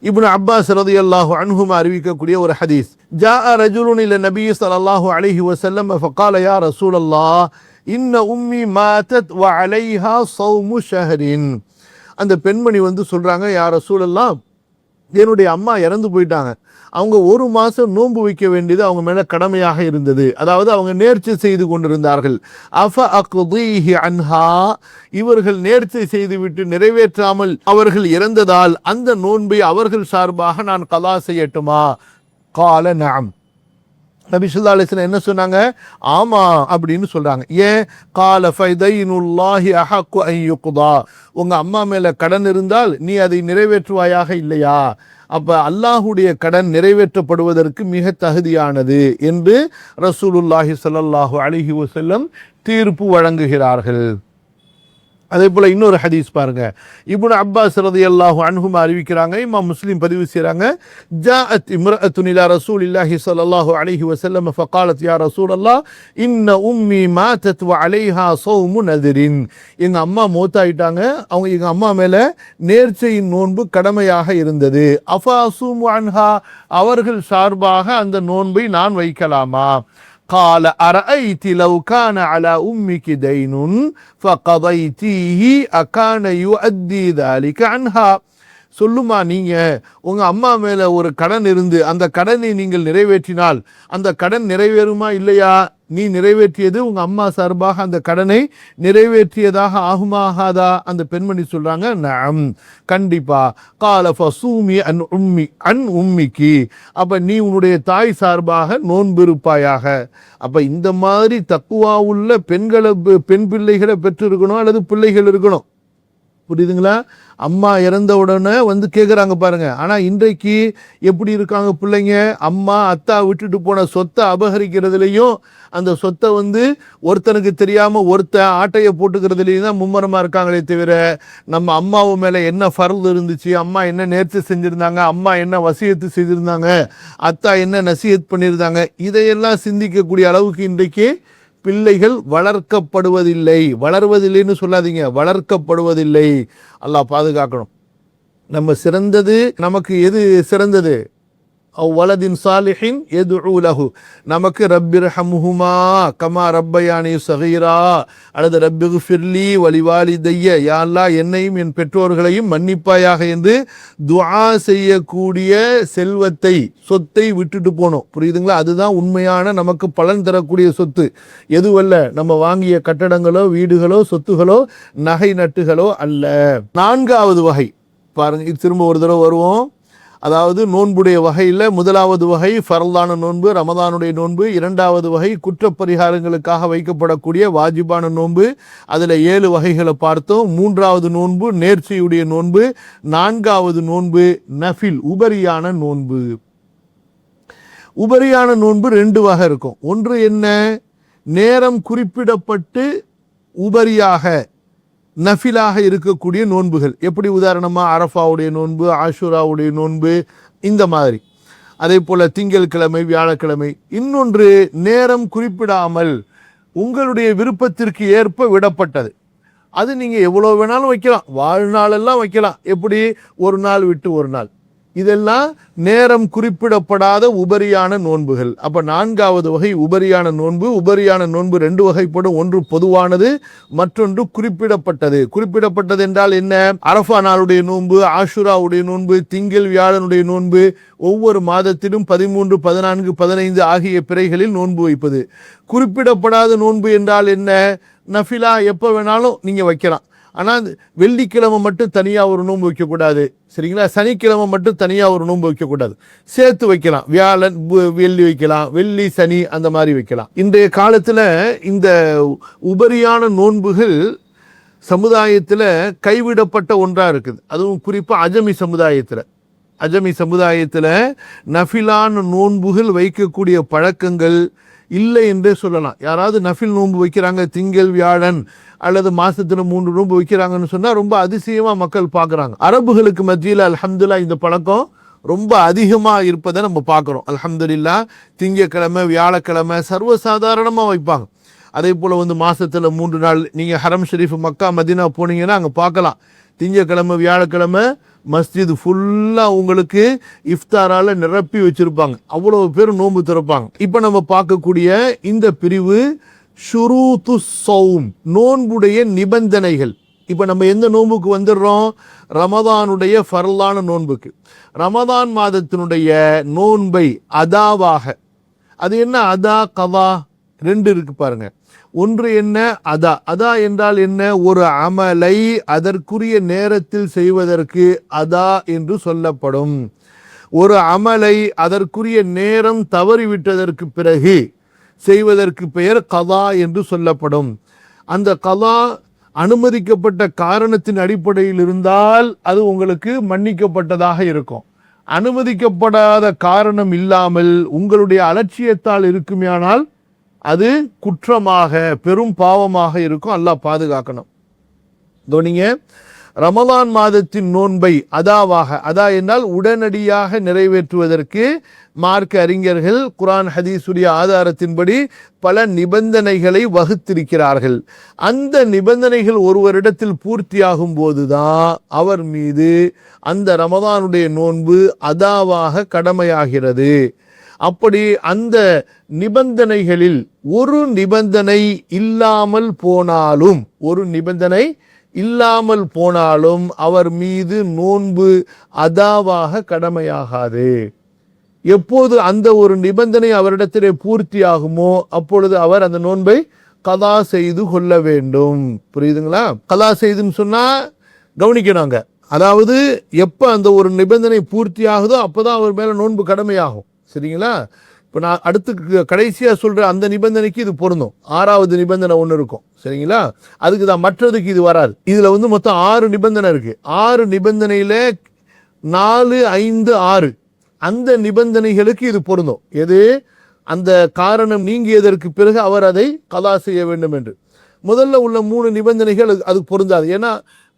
இப்னு அப்பாஸ் ரலியல்லாஹு அன்ஹுமா அறிவிக்கக்கூடிய ஒரு ஹதீஸ். ஜாஅ ரஜுலுன் இல நபி ஸல்லல்லாஹு அலைஹி வஸல்லம் ஃபகால யா ரசூலல்லாஹ் இன்ன உம்மி மாதத் வ அலைஹா ஸௌமு ஷஹரின். அந்த பெண்மணி சொல்றாங்க, யா ரசூலல்லாஹ், என்னுடைய அம்மா இறந்து போயிட்டாங்க, அவங்க ஒரு மாதம் நோன்பு வைக்க வேண்டியது அவங்க மேலே கடமையாக இருந்தது. அதாவது அவங்க நேர்ச்சை செய்து கொண்டிருந்தார்கள். அஃப அக்தீஹி அன்ஹா, இவர்கள் நேர்ச்சை செய்துவிட்டு நிறைவேற்றாமல் அவர்கள் இறந்ததால் அந்த நோன்பை அவர்கள் சார்பாக நான் கலா செய்யட்டுமா? கால நஅம். நபி ஸல்லல்லாஹு அலைஹி வஸல்லம் என்ன சொன்னாங்க? ஆமா அப்படின்னு சொல்றாங்க. ஏன்? கால ஃபைதைனுல்லாஹி அஹக்கு அன் யுக்தா, உங்க அம்மா மேல கடன் இருந்தால் நீ அதை நிறைவேற்றுவாயாக இல்லையா? அப்ப அல்லாஹுடைய கடன் நிறைவேற்றப்படுவதற்கு மிக தகுதியானது என்று ரசூலுல்லாஹி ஸல்லல்லாஹு அலைஹி வஸல்லம் தீர்ப்பு வழங்குகிறார்கள். அதே போல இன்னொரு ஹதீஸ் பாருங்க, இப்னு அப்பாஸ் ரலியல்லாஹு அன்ஹுமா அறிவிக்கிறாங்க, இமாம் முஸ்லிம் பதிவு செய்றாங்க. ஜாஅத் இம்ரஅத்துன் இலா ரசூலில்லாஹி ஸல்லல்லாஹு அலைஹி வஸல்லம் ஃபகாலத் யா ரசூலல்லாஹ் இன்ன உம்மி மாதத் வ அலைஹா ஸௌமு நذரின். எங்க அம்மா மௌத்தாயிட்டாங்க, அவங்க எங்க அம்மா மேல நேர்ச்சையின் நோன்பு கடமையாக இருந்தது. அஃபா அஸூமு அன்ஹா, அவர்கள் சார்பாக அந்த நோன்பை நான் வைக்கலாமா? قال أرأيت لو كان على أمك دين فقضيتيه أكان يؤدي ذلك عنها. சொல்லுமா, நீங்க உங்க அம்மா மேல ஒரு கடன் இருந்து அந்த கடனை நீங்கள் நிறைவேற்றினால் அந்த கடன் நிறைவேறுமா இல்லையா? நீ நிறைவேற்றியது உங்க அம்மா சார்பாக அந்த கடனை நிறைவேற்றியதாக ஆகுமா ஆகாதா? அந்த பெண்மணி சொல்றாங்க, நஅம், கண்டிப்பா. கால ஃபஸூமி அன் உம்மிக்கி, அப்ப நீ உன்னுடைய தாய் சார்பாக நோன்பு இருப்பாயாக. அப்ப இந்த மாதிரி தக்குவா உள்ள பெண் பிள்ளைகளை பெற்றிருக்கணும் அல்லது பிள்ளைகள் இருக்கணும். புரியுதுங்களா? அம்மா இறந்த உடனே கேட்குறாங்க பாருங்க. ஆனால் இன்றைக்கு எப்படி இருக்காங்க பிள்ளைங்க? அம்மா அத்தா விட்டுட்டு போன சொத்தை அபகரிக்கிறதுலையும் அந்த சொத்தை ஒருத்தனுக்கு தெரியாமல் ஒருத்தன் ஆட்டையை போட்டுக்கிறதுலையும் தான் மும்மரமாக இருக்காங்களே தவிர, நம்ம அம்மாவு மேலே என்ன ஃபர்ல் இருந்துச்சு, அம்மா என்ன நேர்ச்சி செஞ்சுருந்தாங்க, அம்மா என்ன வசியத்து செய்திருந்தாங்க, அத்தா என்ன நசீஹத் பண்ணியிருந்தாங்க, இதையெல்லாம் சிந்திக்கக்கூடிய அளவுக்கு இன்றைக்கு பிள்ளைகள் வளர்க்கப்படுவதில்லை. வளர்வதில்லைன்னு சொல்லாதீங்க, வளர்க்கப்படுவதில்லை. அல்லாஹ் பாதுகாக்கணும். நம்ம சிறந்தது, நமக்கு எது சிறந்தது? வலதின் சாலிஹின் யதுஉ லஹு, நமக்கு ரப்பிர்ஹம்ஹுமா கமா ரப்பயானி ஸகீரா அல்லது ரப்பிக்ஃபிர்லி வலிவாலிதைய, யா அல்லாஹ் என்னையும் என் பெற்றோர்களையும் மன்னிப்பாயாக என்று துஆ செய்யக்கூடிய செல்வத்தை, சொத்தை விட்டுட்டு போனோம். புரியுதுங்களா? அதுதான் உண்மையான நமக்கு பலன் தரக்கூடிய சொத்து. எதுவல்ல நம்ம வாங்கிய கட்டடங்களோ வீடுகளோ சொத்துகளோ நகை நட்டுகளோ அல்ல. நான்காவது வகை பாருங்க, திரும்ப ஒரு தடவை வருவோம். அதாவது நோன்புடைய வகையில் முதலாவது வகை ஃபர்லான நோன்பு, ரமதானுடைய நோன்பு. இரண்டாவது வகை குற்றப்பரிகாரங்களுக்காக வைக்கப்படக்கூடிய வாஜிபான நோன்பு, அதில் 7 வகைகளை பார்த்தோம். மூன்றாவது நோன்பு நேர்ச்சியுடைய நோன்பு. நான்காவது நோன்பு நஃபில், உபரியான நோன்பு. உபரியான நோன்பு 2 வகை இருக்கும். ஒன்று என்ன? நேரம் குறிப்பிடப்பட்டு உபரியாக நஃபிலாக இருக்கக்கூடிய நோன்புகள். எப்படி? உதாரணமாக அரஃபாவுடைய நோன்பு, ஆஷுராவுடைய நோன்பு, இந்த மாதிரி. அதே போல் திங்கட்கிழமை, வியாழக்கிழமை. இன்னொன்று நேரம் குறிப்பிடாமல் உங்களுடைய விருப்பத்திற்கு ஏற்ப விடப்பட்டது. அது நீங்கள் எவ்வளோ வேணாலும் வைக்கலாம், வாழ்நாளெல்லாம் வைக்கலாம். எப்படி? ஒரு நாள் விட்டு ஒரு நாள். இதெல்லாம் நேரம் குறிப்பிடப்படாத உபரியான நோன்புகள். அப்போ நான்காவது வகை உபரியான நோன்பு. உபரியான நோன்பு 2 வகைப்படும். ஒன்று பொதுவானது, மற்றொன்று குறிப்பிடப்பட்டது. குறிப்பிடப்பட்டது என்றால் என்ன? அரஃபா நாளுடைய நோன்பு, ஆஷுராவுடைய நோன்பு, திங்கள் வியாழனுடைய நோன்பு, ஒவ்வொரு மாதத்திலும் 13, 14, 15 ஆகிய பிறைகளில் நோன்பு வைப்பது. குறிப்பிடப்படாத நோன்பு என்றால் என்ன? நஃபிலா எப்போ வேணாலும் நீங்கள் வைக்கலாம். ஆனால் வெள்ளிக்கிழமை மட்டும் தனியாக ஒரு நோன்பு வைக்கக்கூடாது. சரிங்களா? சனிக்கிழமை மட்டும் தனியாக ஒரு நோன்பு வைக்கக்கூடாது, சேர்த்து வைக்கலாம். வியாழன் வெள்ளி வைக்கலாம், வெள்ளி சனி அந்த மாதிரி வைக்கலாம். இன்றைய காலத்தில் இந்த உபரியான நோன்புகள் சமுதாயத்தில் கைவிடப்பட்ட ஒன்றாக இருக்குது. அதுவும் குறிப்பாக அஜமி சமுதாயத்தில் நஃபிலான நோன்புகள் வைக்கக்கூடிய பழக்கங்கள் இல்லை என்றே சொல்லலாம். யாராவது நஃபில் நோன்பு வைக்கிறாங்க, திங்கள் வியாழன் அல்லது மாசத்துல 3 நோன்பு வைக்கிறாங்கன்னு சொன்னா ரொம்ப அதிசயமா மக்கள் பார்க்குறாங்க. அரபுகளுக்கு மத்தியில் அல்ஹம்துலில்லாஹ் இந்த பழக்கம் ரொம்ப அதிகமாக இருப்பதை நம்ம பார்க்குறோம். அல்ஹம்துலில்லாஹ் திங்கக்கிழமை வியாழக்கிழமை சர்வசாதாரணமாக வைப்பாங்க. அதே போல் மாசத்துல 3 நாள் நீங்கள் ஹரம் ஷரீஃப் மக்கா மதினா போனீங்கன்னா அங்கே பார்க்கலாம். திங்கக்கிழமை வியாழக்கிழமை மஸ்ஜித் ஃபுல்லாக உங்களுக்கு இஃப்தாரால் நிரப்பி வச்சுருப்பாங்க. அவ்வளோ பேர் நோன்பு திறப்பாங்க. இப்போ நம்ம பார்க்கக்கூடிய இந்த பிரிவு ஷுரூத்து ஸௌம், நோன்புடைய நிபந்தனைகள். இப்போ நம்ம எந்த நோன்புக்கு வந்துடுறோம்? ரமதானுடைய ஃபர்லான நோன்புக்கு. ரமதான் மாதத்தினுடைய நோன்பை அதாவாக, அது என்ன அதா கதா 2 இருக்கு பாருங்க. ஒன்று என்ன? அதா. அதா என்றால் என்ன? ஒரு அமலை அதற்குரிய நேரத்தில் செய்வதற்கு அதா என்று சொல்லப்படும். ஒரு அமலை அதற்குரிய நேரம் தவறிவிட்டதற்கு பிறகு செய்வதற்கு பெயர் கதா என்று சொல்லப்படும். அந்த கதா அனுமதிக்கப்பட்ட காரணத்தின் அடிப்படையில் இருந்தால் அது உங்களுக்கு மன்னிக்கப்பட்டதாக இருக்கும். அனுமதிக்கப்படாத காரணம் இல்லாமல் உங்களுடைய அலட்சியத்தால் இருக்குமேயானால் அது குற்றமாக பெரும் பாவமாக இருக்கும். அல்லாஹ் பாதுகாக்கணும். கவனிங்க, ரமலான் மாதத்தின் நோன்பை அதாவாக, அதா என்றால் உடனடியாக நிறைவேற்றுவதற்கு மார்க்க அறிஞர்கள் குர்ஆன் ஹதீஸுடைய ஆதாரத்தின்படி பல நிபந்தனைகளை வகுத்திருக்கிறார்கள். அந்த நிபந்தனைகள் ஒருவரிடத்தில் பூர்த்தியாகும் போதுதான் அவர் மீது அந்த ரமலானுடைய நோன்பு அதாவாக கடமையாகிறது. அப்படி அந்த நிபந்தனைகளில் ஒரு நிபந்தனை இல்லாமல் போனாலும் அவர் மீது நோன்பு அதாவாக கடமையாகாது. எப்போது அந்த ஒரு நிபந்தனை அவரிடத்திலே பூர்த்தியாகுமோ அப்பொழுது அவர் அந்த நோன்பை கதா செய்து கொள்ள வேண்டும். புரியுதுங்களா? கதா செய்துன்னு சொன்னா கவனிக்கணுங்க. அதாவது எப்ப அந்த ஒரு நிபந்தனை பூர்த்தி ஆகுதோ அப்பதான் அவர் மேல நோன்பு கடமையாகும். சரிங்களா? இப்போ நான் அடுத்து கடைசியா சொல்ற அந்த நிபந்தனைக்கு இது பொருந்தும். 6வது நிபந்தனை ஒன்று இருக்கும். சரிங்களா? அதுக்கு தான், மற்றதுக்கு இது வராது. இதுல மொத்தம் 6 நிபந்தனை இருக்கு. 6 நிபந்தனையில 4, 5, 6 அந்த நிபந்தனைகளுக்கு இது பொருந்தும். எது? அந்த காரணம் நீங்கியதற்கு பிறகு அவர் அதை கதா செய்ய வேண்டும் என்று. முதல்ல உள்ள 3 நிபந்தனைகள் அது பொருந்தாது. ஏன்னா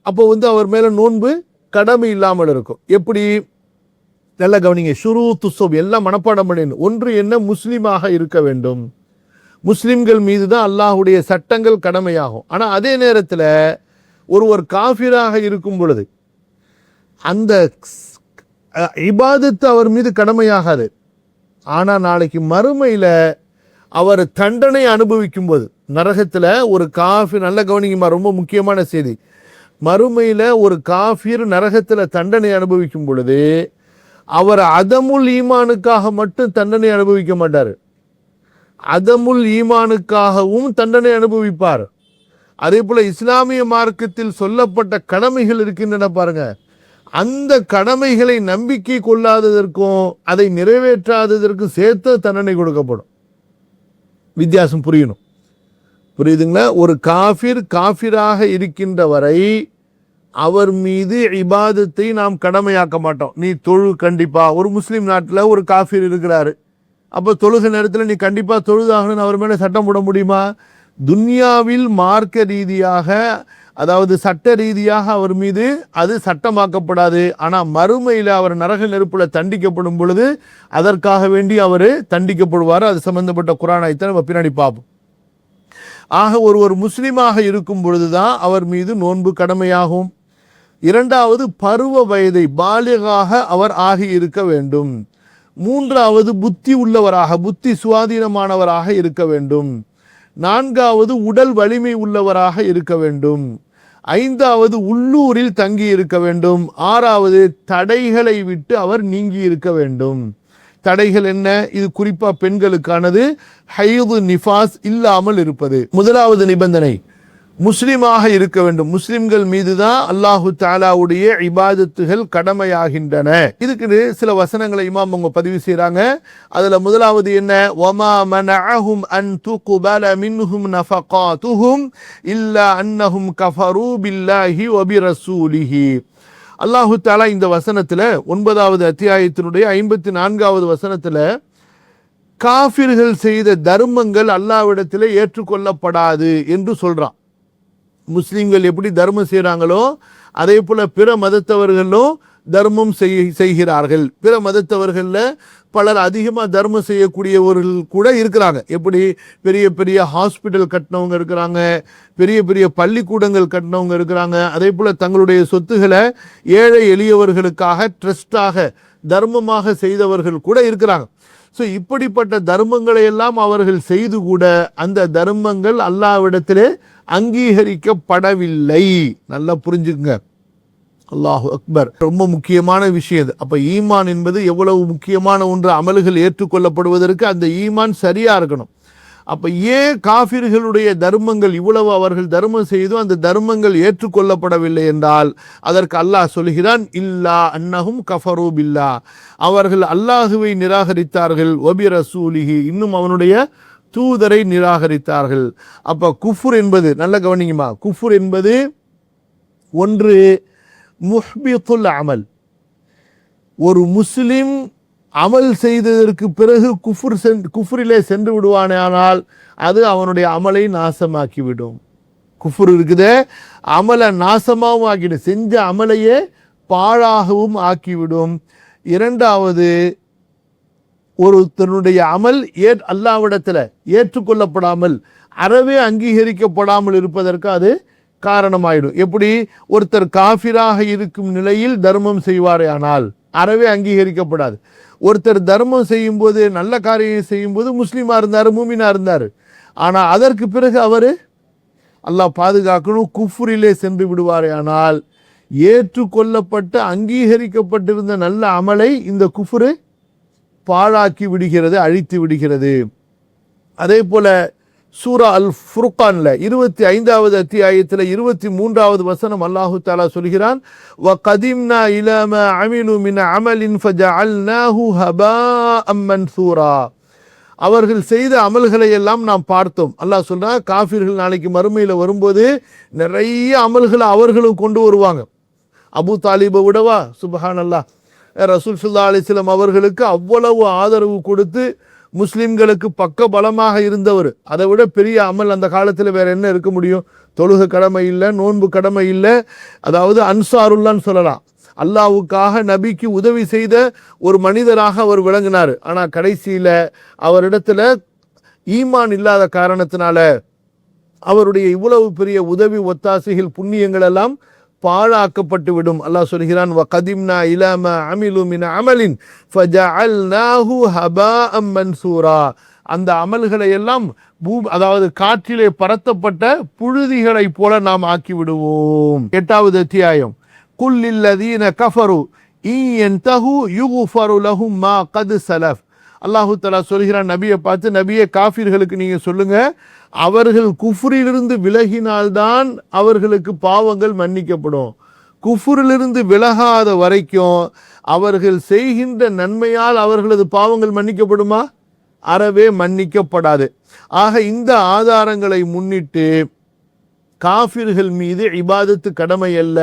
அப்போ அவர் மேல நோன்பு கடமை இல்லாமல் இருக்கும். எப்படி? நல்லா கவனிங்க. ஷுரூத்து ஸௌம் எல்லாம் மனப்பாடம் பண்ணிடணும். ஒன்று என்ன? முஸ்லீமாக இருக்க வேண்டும். முஸ்லிம்கள் மீது தான் அல்லாஹுடைய சட்டங்கள் கடமையாகும். ஆனால் அதே நேரத்தில் ஒருவர் காஃபிராக இருக்கும் பொழுது அந்த இபாதத்து அவர் மீது கடமையாகாது. ஆனால் நாளைக்கு மறுமையில் அவர் தண்டனை அனுபவிக்கும் போது நரகத்தில் ஒரு காஃபிர், நல்ல கவனிங்கம்மா, ரொம்ப முக்கியமான செய்தி. மறுமையில் ஒரு காஃபிர் நரகத்தில் தண்டனை அனுபவிக்கும் பொழுது அவர் அதமுல் ஈமானுக்காக மட்டும் தண்டனை அனுபவிக்க மாட்டார், அதமுல் ஈமானுக்காகவும் தண்டனை அனுபவிப்பார். அதே போல இஸ்லாமிய மார்க்கத்தில் சொல்லப்பட்ட கடமைகள் இருக்கின்றன பாருங்க, அந்த கடமைகளை நம்பிக்கை கொள்ளாததற்கும் அதை நிறைவேற்றாததற்கும் சேர்த்து தண்டனை கொடுக்கப்படும். வித்தியாசம் புரியணும். புரியுதுங்களா? ஒரு காஃபிராக இருக்கின்ற வரை அவர் மீது இபாதத்தை நாம் கடமையாக்க மாட்டோம். நீ தொழு கண்டிப்பா. ஒரு முஸ்லீம் நாட்டில் ஒரு காஃபிர் இருக்கிறாரு, அப்போ தொழுகை நேரத்தில் நீ கண்டிப்பா தொழுதாகணும்னு அவர் மேலே சட்டம் போட முடியுமா? துன்யாவில் மார்க்க ரீதியாக, அதாவது சட்ட ரீதியாக அவர் மீது அது சட்டமாக்கப்படாது. ஆனால் மறுமையில் அவர் நரக நெருப்புல தண்டிக்கப்படும் பொழுது அதற்காக வேண்டி அவர் தண்டிக்கப்படுவார். அது சம்பந்தப்பட்ட குர்ஆன் ஆயத்தை நம்ம பின்னாடி பார்ப்போம். ஆக ஒருவர் முஸ்லீமாக இருக்கும் பொழுதுதான் அவர் மீது நோன்பு கடமையாகும். 2வது, பருவ வயதை பாலிகாக அவர் ஆகி இருக்க வேண்டும். 3வது, புத்தி உள்ளவராக, புத்தி சுவாதீனமானவராக இருக்க வேண்டும். 4வது, உடல் வலிமை உள்ளவராக இருக்க வேண்டும். 5வது, உள்ளூரில் தங்கி இருக்க வேண்டும். 6வது, தடைகளை விட்டு அவர் நீங்கி இருக்க வேண்டும். தடைகள் என்ன? இது குறிப்பா பெண்களுக்கானது. ஹைது நிஃபாஸ் இல்லாமல் இருப்பது. 1வது நிபந்தனை, முஸ்லிமாக இருக்க வேண்டும். முஸ்லிம்கள் மீதுதான் அல்லாஹு தஆலாவுடைய இபாதத்துகள் கடமையாகின்றன. இதுக்கு சில வசனங்களை இமாம் அவங்க பதிவு செய்றாங்க. அதுல 1வது என்ன? வமா மனஅஹும் அன் துக்பல மின்ஹும் நஃபகாத்துஹும் இல்லா அன்னஹும் கஃபரு பில்லாஹி வ பிரசூலிஹி. அல்லாஹு தஆலா இந்த வசனத்துல 9வது அத்தியாயத்தினுடைய 54வது வசனத்துல காஃபிர்கள் செய்த தர்மங்கள் அல்லாஹ்விடத்திலே ஏற்றுக்கொள்ளப்படாது என்று சொல்றான். முஸ்லிம்கள் எப்படி தர்மம் செய்கிறாங்களோ அதே போல பிற மதத்தவர்களும் தர்மம் செய்கிறார்கள். பிற மதத்தவர்களில் பலர் அதிகமாக தர்மம் செய்யக்கூடியவர்கள் கூட இருக்கிறாங்க. எப்படி பெரிய பெரிய ஹாஸ்பிட்டல் கட்டினவங்க இருக்கிறாங்க, பெரிய பெரிய பள்ளிக்கூடங்கள் கட்டினவங்க இருக்கிறாங்க. அதே போல் தங்களுடைய சொத்துக்களை ஏழை எளியவர்களுக்காக ட்ரஸ்டாக தர்மமாக செய்தவர்கள் கூட இருக்கிறாங்க. ஸோ இப்படிப்பட்ட தர்மங்களை எல்லாம் அவர்கள் செய்து கூட அந்த தர்மங்கள் அல்லாஹ்விடத்திலே அங்கீகரிக்கப்படவில்லை. நல்லா புரிஞ்சுக்குங்க. அல்லாஹு அக்பர். ரொம்ப முக்கியமான விஷயம் இது. அப்போ ஈமான் என்பது எவ்வளவு முக்கியமான ஒன்று. அமல்கள் ஏற்றுக்கொள்ளப்படுவதற்கு அந்த ஈமான் சரியா இருக்கணும். அப்போ ஏன் காஃபிர்களுடைய தர்மங்கள் இவ்வளவு அவர்கள் தர்மம் செய்தும் அந்த தர்மங்கள் ஏற்றுக்கொள்ளப்படவில்லை என்றால் அதற்கு அல்லாஹ் சொல்கிறான், இல்லா அன்னஹும் கஃபரு பில்லா, அவர்கள் அல்லாஹுவை நிராகரித்தார்கள், வபி ரசூலிஹி, இன்னும் அவனுடைய தூதரை நிராகரித்தார்கள். அப்போ குஃபுர் என்பது, நல்ல கவனிங்கம்மா, குஃபுர் என்பது ஒன்று முஹ்பித்துல் அமல். ஒரு முஸ்லிம் அமல் செய்ததற்கு பிறகு குஃப்ரிலே சென்று விடுவானால் அது அவனுடைய அமலை நாசமாக்கிவிடும். குஃப்ர் இருக்குதே, அமலை நாசமாகவும் ஆக்கிடும், செஞ்ச அமலையே பாழாகவும் ஆக்கிவிடும். இரண்டாவது, ஒருத்தனுடைய அமல் அல்லாஹ்விடத்தில் ஏற்றுக்கொள்ளப்படாமல் அறவே அங்கீகரிக்கப்படாமல் இருப்பதற்கு அது காரணமாயிடும். எப்படி ஒருத்தர் காஃபிராக இருக்கும் நிலையில் தர்மம் செய்வாரே ஆனால் அறவே அங்கீகரிக்கப்படாது. ஒருத்தர் தர்மம் செய்யும் போது, நல்ல காரியம் செய்யும் போது முஸ்லீமா இருந்தார், மூமினா இருந்தார், ஆனால் அதற்கு பிறகு அவர் அல்லாஹ் பாதுகாக்கணும் குஃப்ரிலே சென்று விடுவாரே ஆனால் ஏற்றுக்கொள்ளப்பட்ட அங்கீகரிக்கப்பட்டிருந்த நல்ல அமலை இந்த குஃப்ரு பாழாக்கி விடுகிறது, அழித்து விடுகிறது. அதே போல சூரா அல் ஃபுர்கான்ல 25வது அத்தியாயத்தில் 23வது வசனம் அல்லாஹு தஆலா சொல்கிறான், வகதிம்னா இலா மா அமிலு மின் அமலின் ஃபஜஅல்னாஹு ஹபாஅம் மன்சூரா, அவர்கள் செய்த அமல்களை எல்லாம் நாம் பார்த்தோம். அல்லாஹ் சொல்றா, காஃபிர்கள் நாளைக்கு மறுமையில் வரும்போது நிறைய அமல்களை அவர்களும் கொண்டு வருவாங்க. அபு தாலிபை விடவா, சுப்ஹானல்லாஹ், ரசூல் ஸல்லல்லாஹு அலைஹி வஸல்லம் அவர்களுக்கு அவ்வளவு ஆதரவு கொடுத்து முஸ்லிம்களுக்கு பக்க பலமாக இருந்தவர். அதை விட பெரிய அமல் அந்த காலத்தில் வேற என்ன இருக்க முடியும்? தொழுகை கடமை இல்லை, நோன்பு கடமை இல்லை. அதாவது அன்சாருல்லான்னு சொல்லலாம். அல்லாஹ்வுக்காக நபிக்கு உதவி செய்த ஒரு மனிதராக அவர் விளங்கினார். ஆனால் கடைசியில் அவரிடத்துல ஈமான் இல்லாத காரணத்தினால அவருடைய இவ்வளவு பெரிய உதவி ஒத்தாசைகள் புண்ணியங்கள் எல்லாம் பாழாக்கப்பட்டு விடும். அல்லாஹ் சொல்கிறான், வகதிம்னா இலா மா அமிலு மின் அமலின் ஃபஜஅல்னாஹு ஹபாஅம் மன்சூரா, அந்த அமல்களை எல்லாம் அதாவது காற்றிலே பரத்தப்பட்ட புழுதிகளை போல நாம் ஆக்கி விடுவோம். 8வது அத்தியாயம், குல் லில்லதீன கஃபரு இன் யன்தஹு யுக்ஃபரு லஹும் மா கத் ஸலஃப். அல்லாஹு தஆலா சொல்கிறான் நபியை பார்த்து, நபியே காஃபிர்களுக்கு நீங்க சொல்லுங்க, அவர்கள் குஃப்ரிலிருந்து விலகினால்தான் அவர்களுக்கு பாவங்கள் மன்னிக்கப்படும். குஃப்ரிலிருந்து விலகாத வரைக்கும் அவர்கள் செய்கின்ற நன்மையால் அவர்களது பாவங்கள் மன்னிக்கப்படுமா? அறவே மன்னிக்கப்படாது. ஆக இந்த ஆதாரங்களை முன்னிட்டு காஃபிர்கள் மீது இபாதத்து கடமை அல்ல.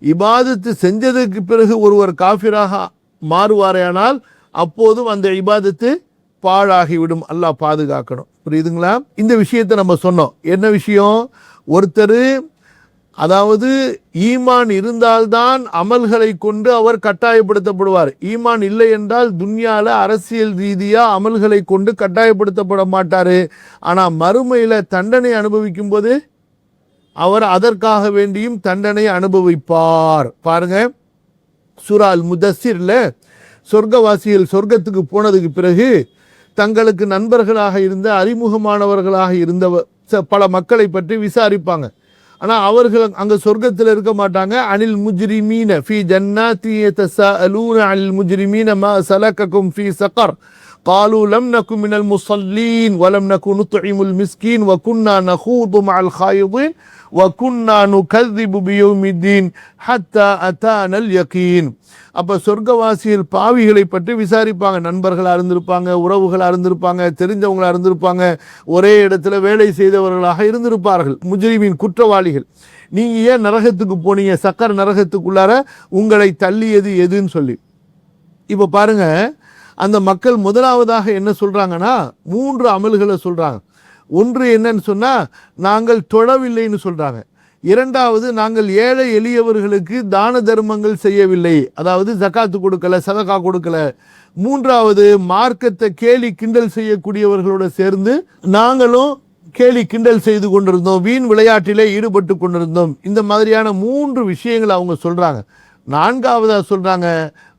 இபாதத்து செஞ்சதுக்கு பிறகு ஒருவர் காஃபிராக மாறுவாரேயானால் அப்போதும் அந்த இபாதத்து பாழாகிவிடும். அல்லாஹ் பாதுகாக்கணும். புரியுதுங்களா? இந்த விஷயத்தை நம்ம சொன்னோம். என்ன விஷயம்? ஒருத்தர் அதாவது ஈமான் இருந்தால்தான் அமல்களை கொண்டு அவர் கட்டாயப்படுத்தப்படுவார். ஈமான் இல்லை என்றால் துன்யால அரசியல் ரீதியா அமல்களை கொண்டு கட்டாயப்படுத்தப்பட மாட்டாரு. ஆனா மறுமையில தண்டனை அனுபவிக்கும் போது அவர் அதற்காக வேண்டியும் தண்டனை அனுபவிப்பார். பாருங்க, சூரா அல் முதஸ்ஸிர்ல சொர்க்கவாசிகள் சொர்க்கத்துக்கு போனதுக்கு பிறகு தங்களுக்கு நண்பர்களாக இருந்த அறிமுகமானவர்களாக இருந்த பல மக்களை பற்றி விசாரிப்பாங்க. ஆனால் அவர்கள் அங்கே சொர்க்கத்தில் இருக்க மாட்டாங்க. அனில் முஜ்ரிமீன ஃபி ஜன்னாத்தி யதஸாஅலூன அனில் முஜ்ரிமீன மா ஸலககும் ஃபி ஸகர் قالوا لم نكن من المصلين ولم نكن نطعم المسكين وكنا نخوض مع الخائضين وكنا نكذب بيوم الدين حتى أتانا اليقين. அப்போ சொர்க்கவாசிகள் பாவிகளை பற்றி விசாரிப்பாங்க. நண்பர்களாக இருந்திருப்பாங்க, உறவுகளாக இருந்திருப்பாங்க, தெரிஞ்சவங்களாக இருந்திருப்பாங்க, ஒரே இடத்துல வேலை செய்தவர்களாக இருந்திருப்பார்கள். முஜ்ரிமீன் குற்றவாளிகள், நீங்க ஏன் நரகத்துக்கு போனீங்க, சக்கர் நரகத்துக்குள்ளார உங்களை தள்ளியது எதுன்னு சொல்லி. இப்போ பாருங்க, அந்த மக்கள் முதலாவதாக என்ன சொல்றாங்கன்னா 3 அமல்களை சொல்றாங்க. ஒன்று என்னன்னு சொன்னா, நாங்கள் தொழவில்லைன்னு சொல்றாங்க. இரண்டாவது, நாங்கள் ஏழை எளியவர்களுக்கு தான தர்மங்கள் செய்யவில்லை, அதாவது ஜகாத்து கொடுக்கல, சதகா கொடுக்கல. மூன்றாவது, மார்க்கத்தை கேலி கிண்டல் செய்யக்கூடியவர்களோட சேர்ந்து நாங்களும் கேலி கிண்டல் செய்து கொண்டிருந்தோம், வீண் விளையாட்டிலே ஈடுபட்டு கொண்டிருந்தோம். இந்த மாதிரியான 3 விஷயங்களை அவங்க சொல்றாங்க. நான்காவதா சொல்றாங்க,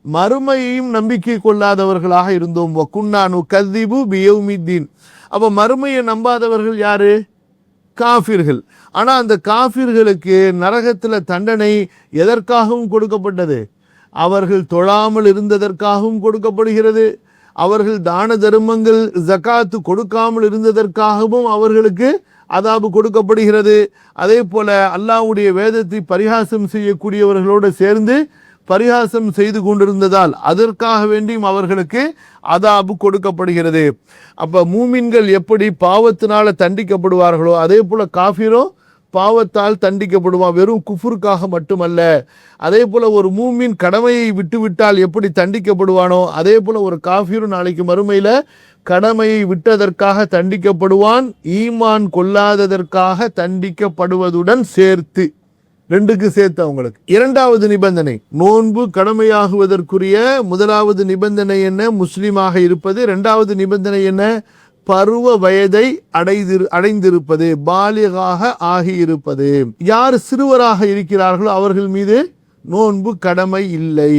மறுமையையும் நம்பிக்கை கொள்ளாதவர்களாக இருந்தோம். வகுன்னானு கதிபு பியௌமித்தீன். அப்ப மறுமையை நம்பாதவர்கள் யாரு? காஃபிர்கள். ஆனா அந்த காஃபிர்களுக்கு நரகத்தில் தண்டனை எதற்காகவும் கொடுக்கப்பட்டது? அவர்கள் தொழாமல் இருந்ததற்காகவும் கொடுக்கப்படுகிறது. அவர்கள் தான தர்மங்கள் ஜகாத்து கொடுக்காமல் இருந்ததற்காகவும் அவர்களுக்கு அதாபு கொடுக்கப்படுகிறது. அதே போல அல்லாஹ்வுடைய வேதத்தை பரிகாசம் செய்யக்கூடியவர்களோடு சேர்ந்து பரிகாசம் செய்து கொண்டிருந்ததால் அதற்காக வேண்டியும் அவர்களுக்கு அதாபு கொடுக்கப்படுகிறது. அப்ப மூமின்கள் எப்படி பாவத்தினால தண்டிக்கப்படுவார்களோ அதே போல காஃபிரும் பாவத்தால் தண்டிக்கப்படுவான், வெறும் குஃபுருக்காக மட்டுமல்ல. அதே போல ஒரு மூமின் கடமையை விட்டுவிட்டால் எப்படி தண்டிக்கப்படுவானோ அதே போல ஒரு காஃபிரும் நாளைக்கு மறுமையில கடமையை விட்டதற்காக தண்டிக்கப்படுவான், ஈமான் கொள்ளாததற்காக தண்டிக்கப்படுவதுடன் சேர்த்து, ரெண்டுக்கு சேர்த்து அவங்களுக்கு. இரண்டாவது நிபந்தனை, நோன்பு கடமையாகுவதற்குரிய முதலாவது நிபந்தனை என்ன? முஸ்லிமாக இருப்பது. இரண்டாவது நிபந்தனை என்ன? பருவ வயதை அடைந்திருப்பது, பாலிகாக ஆகியிருப்பது. யார் சிறுவராக இருக்கிறார்களோ அவர்கள் மீது நோன்பு கடமை இல்லை.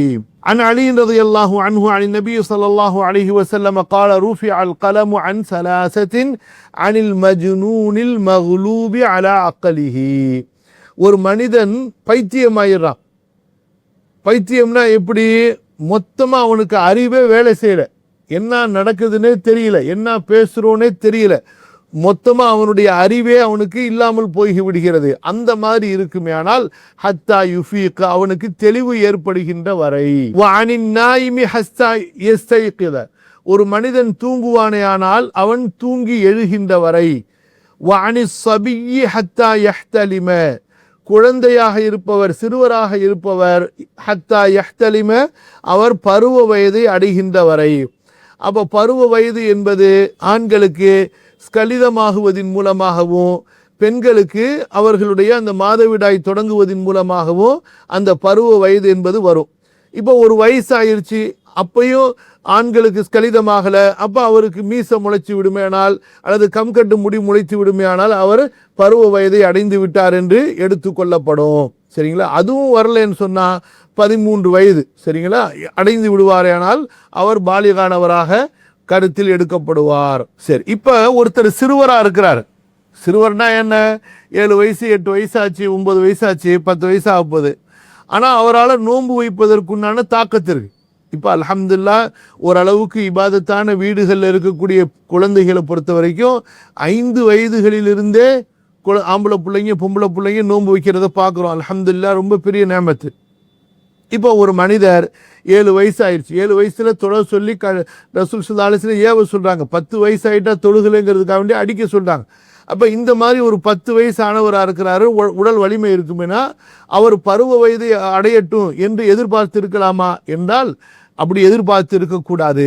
عن علي رضي الله عنه عن النبي صلى الله عليه وسلم قال رفع القلم عن 3 عن المجنون المغلوب على عقله. ஒரு மனிதன் பைத்தியமாயிடுறான். பைத்தியம்னா எப்படி? மொத்தமா அவனுக்கு அறிவே வேலை செய்யல, என்ன நடக்குதுன்னே தெரியல, என்ன பேசுறோன்னே தெரியல, மொத்தமா அவனுடைய அறிவே அவனுக்கு இல்லாமல் போய் விடுகிறது. அந்த மாதிரி இருக்குமே. ஆனால் ஹத்தா யுஃபீக், அவனுக்கு தெளிவு ஏற்படுகின்ற வரை. வஅனின் நாயிமி ஹஸ்தா யஸ்தைகித, ஒரு மனிதன் தூங்குவானே ஆனால் அவன் தூங்கி எழுகின்ற வரை. வஅனிஸ் ஸபிய்யி ஹத்தா யஹ்தலிம, குழந்தையாக இருப்பவர், சிறுவராக இருப்பவர், ஹத்தா யஹ்தலிம, அவர் பருவ வயதை அடைகின்ற வரை. அப்போ பருவ வயது என்பது ஆண்களுக்கு ஸ்கலிதமாகுவதின் மூலமாகவும் பெண்களுக்கு அவர்களுடைய அந்த மாதவிடாய் தொடங்குவதின் மூலமாகவும் அந்த பருவ வயது என்பது வரும். இப்போ ஒரு வயசாயிருச்சு, அப்பையும் ஆண்களுக்கு ஸ்கலிதமாகல, அப்போ அவருக்கு மீச முளைச்சி விடுமையானால் அல்லது கம்கட்டு முடி முளைத்து விடுமையானால் அவர் பருவ வயதை அடைந்து விட்டார் என்று எடுத்துக்கொள்ளப்படும். சரிங்களா? அதுவும் வரலன்னு சொன்னா 13 வயது, சரிங்களா, அடைந்து விடுவாரேனால் அவர் பாலிகானவராக கருத்தில் எடுக்கப்படுவார். சரி, இப்ப ஒருத்தர் சிறுவரா இருக்கிறார். சிறுவர்னா என்ன? 7 வயசு 8 வயசாச்சு, 9 வயசாச்சு, 10 வயசு ஆகுது. ஆனா அவரால் நோன்பு வைப்பதற்குண்டான தாக்கத்து இருக்கு. இப்ப அல்ஹம்துலில்லாஹ் ஓரளவுக்கு இபாதத்தான வீடுகளில் இருக்கக்கூடிய குழந்தைகளை பொறுத்த வரைக்கும் 5 வயதுகளிலிருந்தே ஆம்பளை பிள்ளைங்க பொம்பளை பிள்ளைங்க நோன்பு வைக்கிறத பார்க்குறோம். அல்ஹம்துலில்லாஹ் ரொம்ப பெரிய நேமத்து. இப்போ ஒரு மனிதர் 7 வயசு ஆயிடுச்சு, 7 வயசுல தொழ சொல்லி ரசூல் ஸல்லல்லாஹு அலைஹி வஸல்லம் ஏவ சொல்றாங்க. 10 வயசு ஆயிட்டா தொழுகலைங்கிறதுக்காக வேண்டி அடிக்க சொல்றாங்க. அப்ப இந்த மாதிரி ஒரு 10 வயசு ஆனவராக இருக்கிறாரு, உடல் வலிமை இருக்குமேனா அவர் பருவ வயதை அடையட்டும் என்று எதிர்பார்த்து இருக்கலாமா என்றால் அப்படி எதிர்பார்த்து இருக்கக்கூடாது,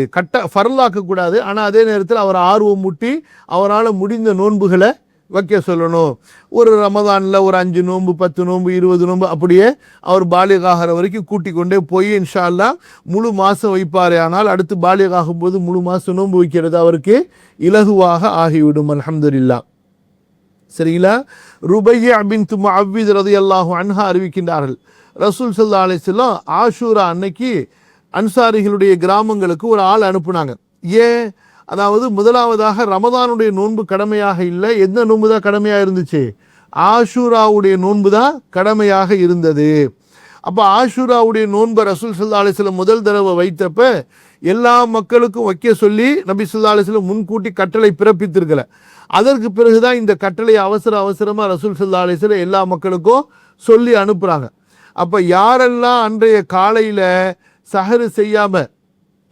ஃபர்லாக்க கூடாது. ஆனால் அதே நேரத்தில் அவர் ஆர்வம் மூட்டி அவரால் முடிந்த நோன்புகளை வைக்க சொல்லணும். ஒரு ரமதானில் ஒரு 5 நோன்பு, 10 நோன்பு, 20 நோன்பு, அப்படியே அவர் பாலிகாகிற வரைக்கும் கூட்டிக் கொண்டே போய் இன்ஷா அல்லாஹ் முழு மாதம் வைப்பாரே. ஆனால் அடுத்து பாலிகாகும் போது முழு மாதம் நோன்பு வைக்கிறது அவருக்கு இலகுவாக ஆகிவிடும். அல்ஹம்துலில்லாஹ். சரிங்களா? ருபையா பின்த் முஅவ்வித் ரலியல்லாஹு அன்ஹா அறிவிக்கின்றார்கள், ரசூல் ஸல்லல்லாஹு அலைஹி வஸல்லம் ஆஷூரா அன்னைக்கு அன்சாரிகளுடைய கிராமங்களுக்கு ஒரு ஆள் அனுப்புனாங்க. ஏன்? அதாவது முதலாவதாக ரமதானுடைய நோன்பு கடமையாக இல்லை, எந்த நோன்பு தான் கடமையாக இருந்துச்சு? ஆஷூராவுடைய நோன்பு தான் கடமையாக இருந்தது. அப்போ ஆஷூராவுடைய நோன்பை ரசூல் ஸல்லல்லாஹு அலைஹி வஸல்லம் முதல் தடவை வைத்தப்ப எல்லா மக்களுக்கும் வைக்க சொல்லி நபி ஸல்லல்லாஹு அலைஹி வஸல்லம் முன்கூட்டி கட்டளை பிறப்பித்திருக்கல. அதற்கு பிறகுதான் இந்த கட்டளை அவசரமாக ரசூல் ஸல்லல்லாஹு அலைஹி வஸல்லம் எல்லா மக்களுக்கும் சொல்லி அனுப்புகிறாங்க. அப்போ யாரெல்லாம் அன்றைய காலையில் சஹரு செய்யாம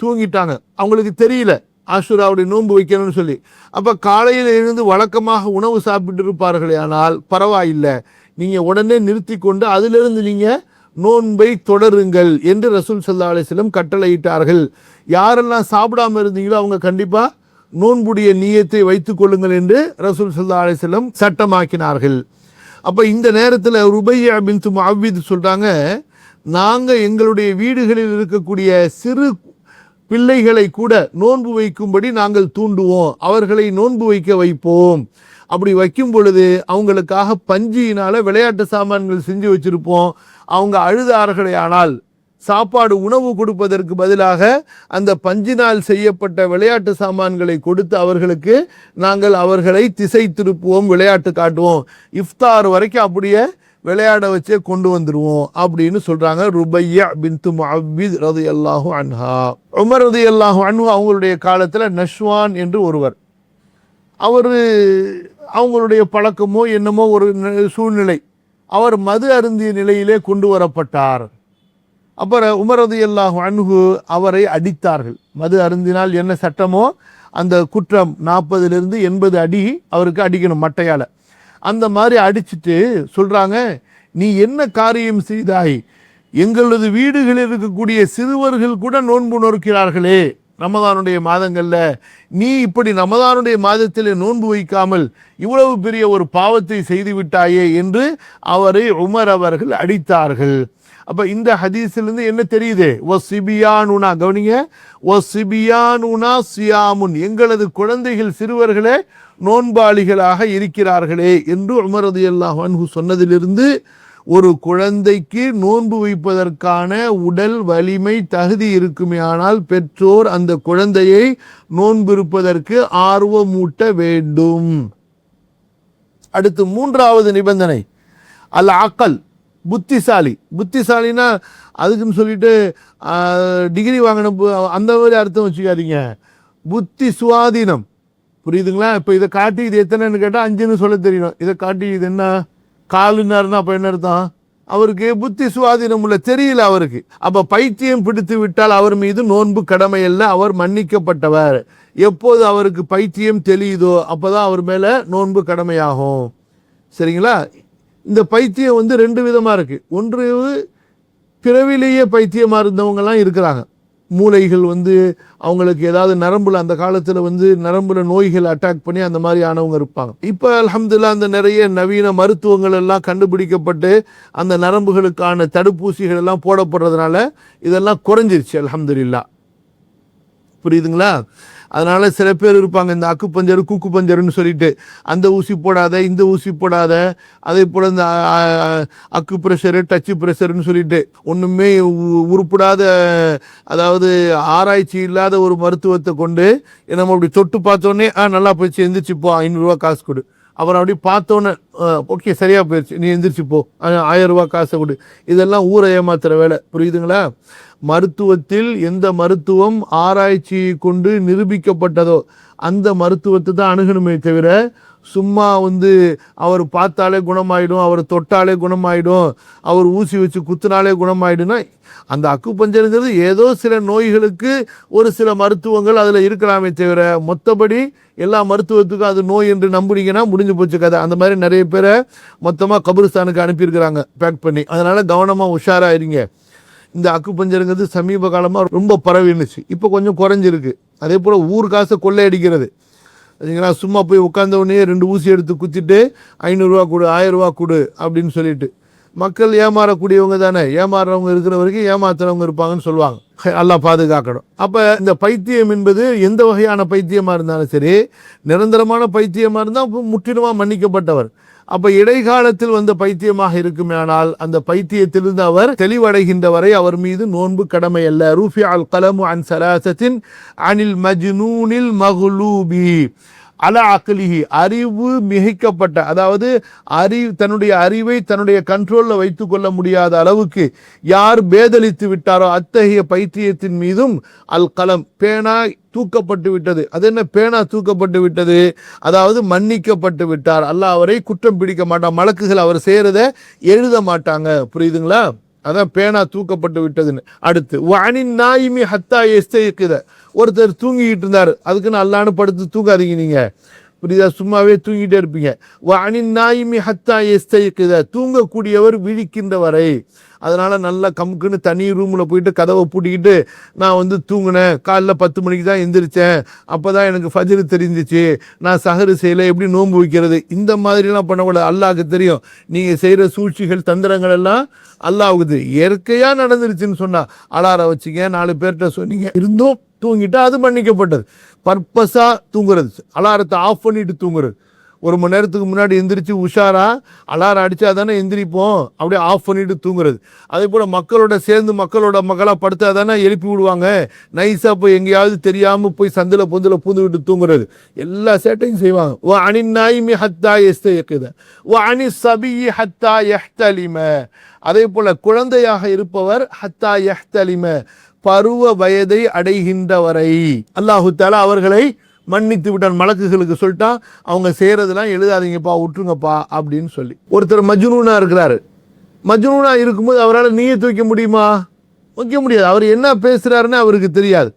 தூங்கிட்டாங்க, அவங்களுக்கு தெரியல ஆஷூராவுடைய நோன்பு வைக்கணும்னு சொல்லி, அப்போ காலையில் இருந்து வழக்கமாக உணவு சாப்பிட்டு இருப்பார்களே, ஆனால் பரவாயில்லை, நீங்கள் உடனே நிறுத்தி கொண்டு அதிலிருந்து நீங்கள் நோன்பை தொடருங்கள் என்று ரசூல் ஸல்லல்லாஹு அலைஹி வஸல்லம் கட்டளையிட்டார்கள். யாரெல்லாம் சாப்பிடாம இருந்தீங்களோ அவங்க கண்டிப்பா நோன்புடைய நியத்தை வைத்துக் கொள்ளுங்கள் என்று ரசூல் ஸல்லல்லாஹு அலைஹி வஸல்லம் சட்டமாக்கினார்கள். அப்ப இந்த நேரத்தில் ருபையா பின்த் முஅவ்வித் சொல்றாங்க, நாங்க எங்களுடைய வீடுகளில் இருக்கக்கூடிய சிறு பிள்ளைகளை கூட நோன்பு வைக்கும்படி நாங்கள் தூண்டுவோம், அவர்களை நோன்பு வைக்க வைப்போம். அப்படி வைக்கும் பொழுது அவங்களுக்காக பஞ்சியினால விளையாட்டு சாமான்கள் செஞ்சு வச்சிருப்போம். அவங்க அழுதார்களே ஆனால் சாப்பாடு உணவு கொடுப்பதற்கு பதிலாக அந்த பஞ்சினால் செய்யப்பட்ட விளையாட்டு சாமான்களை கொடுத்து அவர்களுக்கு நாங்கள் அவர்களை திசை திருப்புவோம், விளையாட்டு காட்டுவோம். இஃப்தார் வரைக்கும் அப்படியே விளையாட வச்சே கொண்டு வந்துடுவோம் அப்படின்னு சொல்றாங்க ருபையா பின்த் முஅவ்வித் ரலியல்லாஹு அன்ஹா. உமர் ரலியல்லாஹு அன்ஹு அவங்களுடைய காலத்துல நஷ்வான் என்று ஒருவர், அவங்களுடைய பழக்கமோ என்னமோ ஒரு சூழ்நிலை, அவர் மது அருந்திய நிலையிலே கொண்டு வரப்பட்டார். அப்புறம் உமர் ரலியல்லாஹு அன்ஹு அவரை அடித்தார்கள். மது அருந்தினால் என்ன சட்டமோ அந்த குற்றம் 40 to 80 அடி அவருக்கு அடிக்கணும் மட்டையால. அந்த மாதிரி அடிச்சுட்டு சொல்றாங்க, நீ என்ன காரியம் செய்தாய், எங்களது வீடுகளில் இருக்கக்கூடிய சிறுவர்கள் கூட நோன்பு நோக்கிறார்களே ரமதானுடைய மாதங்கள்ல, நீ இப்படி ரமதானுடைய மாதத்தில் நோன்பு வைக்காமல் இவ்வளவு பெரிய ஒரு பாவத்தை செய்து விட்டாயே என்று அவரை உமர் அவர்கள் அடித்தார்கள். அப்ப இந்த ஹதீஸிலிருந்து என்ன தெரியுது, வசிபியானுனா கவனிங்க, வசிபியானுனா சியாமுன், எங்களது குழந்தைகள் சிறுவர்களே நோன்பாளிகளாக இருக்கிறார்களே என்று உமர் ரலியல்லாஹு அன்ஹு சொன்னதிலிருந்து ஒரு குழந்தைக்கு நோன்பு வைப்பதற்கான உடல் வலிமை தகுதி இருக்குமே ஆனால் பெற்றோர் அந்த குழந்தையை நோன்பு இருப்பதற்கு ஆர்வமூட்ட வேண்டும். அடுத்து 3வது நிபந்தனை அல் அக்கல், புத்திசாலி. புத்திசாலினா அதுக்குன்னு சொல்லிட்டு டிகிரி வாங்கின அந்த மாதிரி அர்த்தம் வச்சுக்காதீங்க. புத்தி சுவாதீனம், புரியுதுங்களா? இப்போ இதை காட்டி இது எத்தனைன்னு கேட்டால் 5ன்னு சொல்ல தெரியணும். இதை காட்டி இது என்ன 4ன்னாருன்னா அப்போ என்ன அர்த்தம்? அவருக்கு புத்தி சுவாதீனம் உள்ள தெரியல அவருக்கு. அப்போ பைத்தியம் பிடித்து விட்டால் அவர் மீது நோன்பு கடமை அல்ல, அவர் மன்னிக்கப்பட்டவர். எப்போது அவருக்கு பைத்தியம் தெரியுதோ அப்போதான் அவர் மேலே நோன்பு கடமையாகும். சரிங்களா? இந்த பைத்தியம் 2 விதமாக இருக்கு. ஒன்று பிறவிலேயே பைத்தியமாக இருந்தவங்கலாம் இருக்கிறாங்க. மூளைகள் அவங்களுக்கு ஏதாவது நரம்புல அந்த காலத்தில் நரம்புல நோய்கள் அட்டாக் பண்ணி அந்த மாதிரி ஆனவங்க இருப்பாங்க. இப்போ அல்ஹம்துலில்லாஹ் அந்த நிறைய நவீன மருத்துவங்கள் எல்லாம் கண்டுபிடிக்கப்பட்டு அந்த நரம்புகளுக்கான தடுப்பூசிகள் எல்லாம் போடப்படுறதுனால இதெல்லாம் குறைஞ்சிருச்சு அல்ஹம்துலில்லாஹ். புரியுதுங்களா? அதனால சில பேர் இருப்பாங்க, இந்த அக்கு பஞ்சர் கூக்கு பஞ்சர்னு சொல்லிட்டு அந்த ஊசி போடாத இந்த ஊசி போடாத, அதே போல் இந்த அக்கு ப்ரெஷரு டச்சு ப்ரெஷர்னு சொல்லிட்டு ஒன்றுமே உருப்படாத, அதாவது ஆராய்ச்சி இல்லாத ஒரு மருத்துவத்தை கொண்டு நம்ம அப்படி தொட்டு பார்த்தோன்னே நல்லா போயிடுச்சு, எந்திரிச்சு போ, 500 ரூபா காசு கொடு. அப்புறம் அப்படி பார்த்தோன்னே ஓகே சரியா போயிடுச்சு, நீ எந்திரிச்சு போ, 1000 ரூபா காசை கொடு. இதெல்லாம் ஊரை ஏமாத்துற வேலை. புரியுதுங்களா? மருத்துவத்தில் எந்த மருத்துவம் ஆராய்ச்சி கொண்டு நிரூபிக்கப்பட்டதோ அந்த மருத்துவத்தை தான் அணுகணுமே தவிர சும்மா அவர் பார்த்தாலே குணமாயிடும், அவர் தொட்டாலே குணமாயிடும், அவர் ஊசி வச்சு குத்துனாலே குணமாயிடும்னா அந்த அக்கு பஞ்சருங்கிறது ஏதோ சில நோய்களுக்கு ஒரு சில மருத்துவங்கள் அதில் இருக்கலாமே தவிர மொத்தப்படி எல்லா மருத்துவத்துக்கும் அது நோய் என்று நம்புனீங்கன்னா முடிஞ்சு போச்சு கதை. அந்த மாதிரி நிறைய பேரை மொத்தமாக கபிரிஸ்தானுக்கு அனுப்பியிருக்கிறாங்க பேக் பண்ணி. அதனால கவனமாக உஷாராக இருங்க. இந்த அக்கு பஞ்சருங்கிறது சமீப காலமாக ரொம்ப பரவினுச்சு, இப்போ கொஞ்சம் குறைஞ்சிருக்கு. அதே போல் ஊர் காசை கொள்ளையடிக்கிறது. சரிங்களா? சும்மா போய் உட்காந்தவொடனே 2 ஊசி எடுத்து குத்திட்டு 500 ரூபா கொடு 1000 ரூபா கொடு அப்படின்னு சொல்லிட்டு மக்கள் ஏமாறக்கூடியவங்க தானே. ஏமாறுறவங்க இருக்கிற வரைக்கும் ஏமாத்துறவங்க இருப்பாங்கன்னு சொல்லுவாங்க. அல்லாஹ் பாதுகாக்கணும். அப்போ இந்த பைத்தியம் என்பது எந்த வகையான பைத்தியமாக இருந்தாலும் சரி, நிரந்தரமான பைத்தியமாக இருந்தால் முற்றிலுமாக மன்னிக்கப்பட்டவர். அப்போ இடைக்காலத்தில் வந்த பைத்தியமாக இருக்குமே ஆனால் அந்த பைத்தியத்திலிருந்து அவர் தெளிவடைகின்ற வரை அவர் மீது நோன்பு கடமை அல்ல. ரூஃபி அல் கலமு அன் சலாசத்தின் அனில் மஜ்னூனில் மஹ்லூபி அலா அக்லிஹி, அறிவு மிகைக்கப்பட்ட, அதாவது தன்னுடைய அறிவை தன்னுடைய கண்ட்ரோலில் வைத்துக் கொள்ள முடியாத அளவுக்கு யார் பேதலித்து விட்டாரோ அத்தகைய பைத்தியத்தின் மீதும் அல் கலம், பேனா தூக்கப்பட்டு விட்டது. அது என்ன பேனா தூக்கப்பட்டு விட்டது? அதாவது மன்னிக்கப்பட்டு விட்டார். அல்லாஹ் அவரை குற்றம் பிடிக்க மாட்டான், மலக்குகள் அவர் செய்யறதை எழுத மாட்டாங்க. புரியுதுங்களா? அதான் பேனா தூக்கப்பட்டு விட்டதுன்னு. அடுத்து வானின் நாயிமி ஹத்தா எஸ்தைக்குத, ஒருத்தர் தூங்கிக்கிட்டு இருந்தார், அதுக்குன்னு அல்லான்னு படுத்து தூங்காதீங்க. நீங்க புரியுதா? சும்மாவே தூங்கிட்டே இருப்பீங்க. அனின் நாயிமி ஹத்தா எஸ்தைக்குத, தூங்கக்கூடியவர் விழிக்கின்ற வரை. அதனால நல்லா கமுக்குன்னு தனி ரூமில் போயிட்டு கதவை பூட்டிக்கிட்டு நான் தூங்கினேன், காலைல 10 மணிக்கு தான் எந்திரிச்சேன், அப்போ தான் எனக்கு ஃபஜ்ரு தெரிஞ்சிச்சு, நான் சஹரு செய்யலை, எப்படி நோன்பு வைக்கிறது, இந்த மாதிரிலாம் பண்ணக்கூடாது. அல்லாஹ்க்கு தெரியும் நீங்கள் செய்கிற சூழ்ச்சிகள் தந்திரங்கள் எல்லாம் அல்லாஹ்வுக்கு தெரியும். இயற்கையாக நடந்துருச்சுன்னு சொன்னா அலாரம் வச்சிங்க, 4 பேர்கிட்ட சொன்னீங்க, இருந்தும் தூங்கிட்டா அது மன்னிக்கப்பட்டது. பர்பஸாக தூங்குறது, அலாரத்தை ஆஃப் பண்ணிட்டு தூங்குறது, 1 மணி நேரத்துக்கு முன்னாடி எந்திரிச்சு உஷாரா அலாரம் அடித்தா தானே எந்திரிப்போம், அப்படியே ஆஃப் பண்ணிட்டு தூங்குறது. அதே போல் மக்களோட சேர்ந்து மக்களாக படுத்தா தானே எழுப்பி விடுவாங்க, நைஸாக போய் எங்கேயாவது தெரியாமல் போய் சந்தில் பொந்தில் பூந்து விட்டு தூங்குறது, எல்லா சேட்டையும் செய்வாங்க. ஓ அனின் நாயிமி ஹத்தா எஸ்தைக்குத ஓ அனி சபியி ஹத்தா யஹ்தலிம, அதே போல் குழந்தையாக இருப்பவர் ஹத்தா யஹ்தலிம, பருவ வயதை அடைகின்ற வரை அல்லாஹு தஆலா அவர்களை மன்னித்து விட்டான். மலக்குகளுக்கு சொல்லிட்டான், அவங்க செய்யறதெல்லாம் எழுதாதீங்கப்பா, விட்டுருங்கப்பா அப்படின்னு சொல்லி. ஒருத்தர் மஜ்னூனா இருக்கிறாரு, மஜ்னூனா இருக்கும்போது அவரால் நியத் வைக்க முடியுமா? வைக்க முடியாது. அவர் என்ன பேசுறாருன்னு அவருக்கு தெரியாது.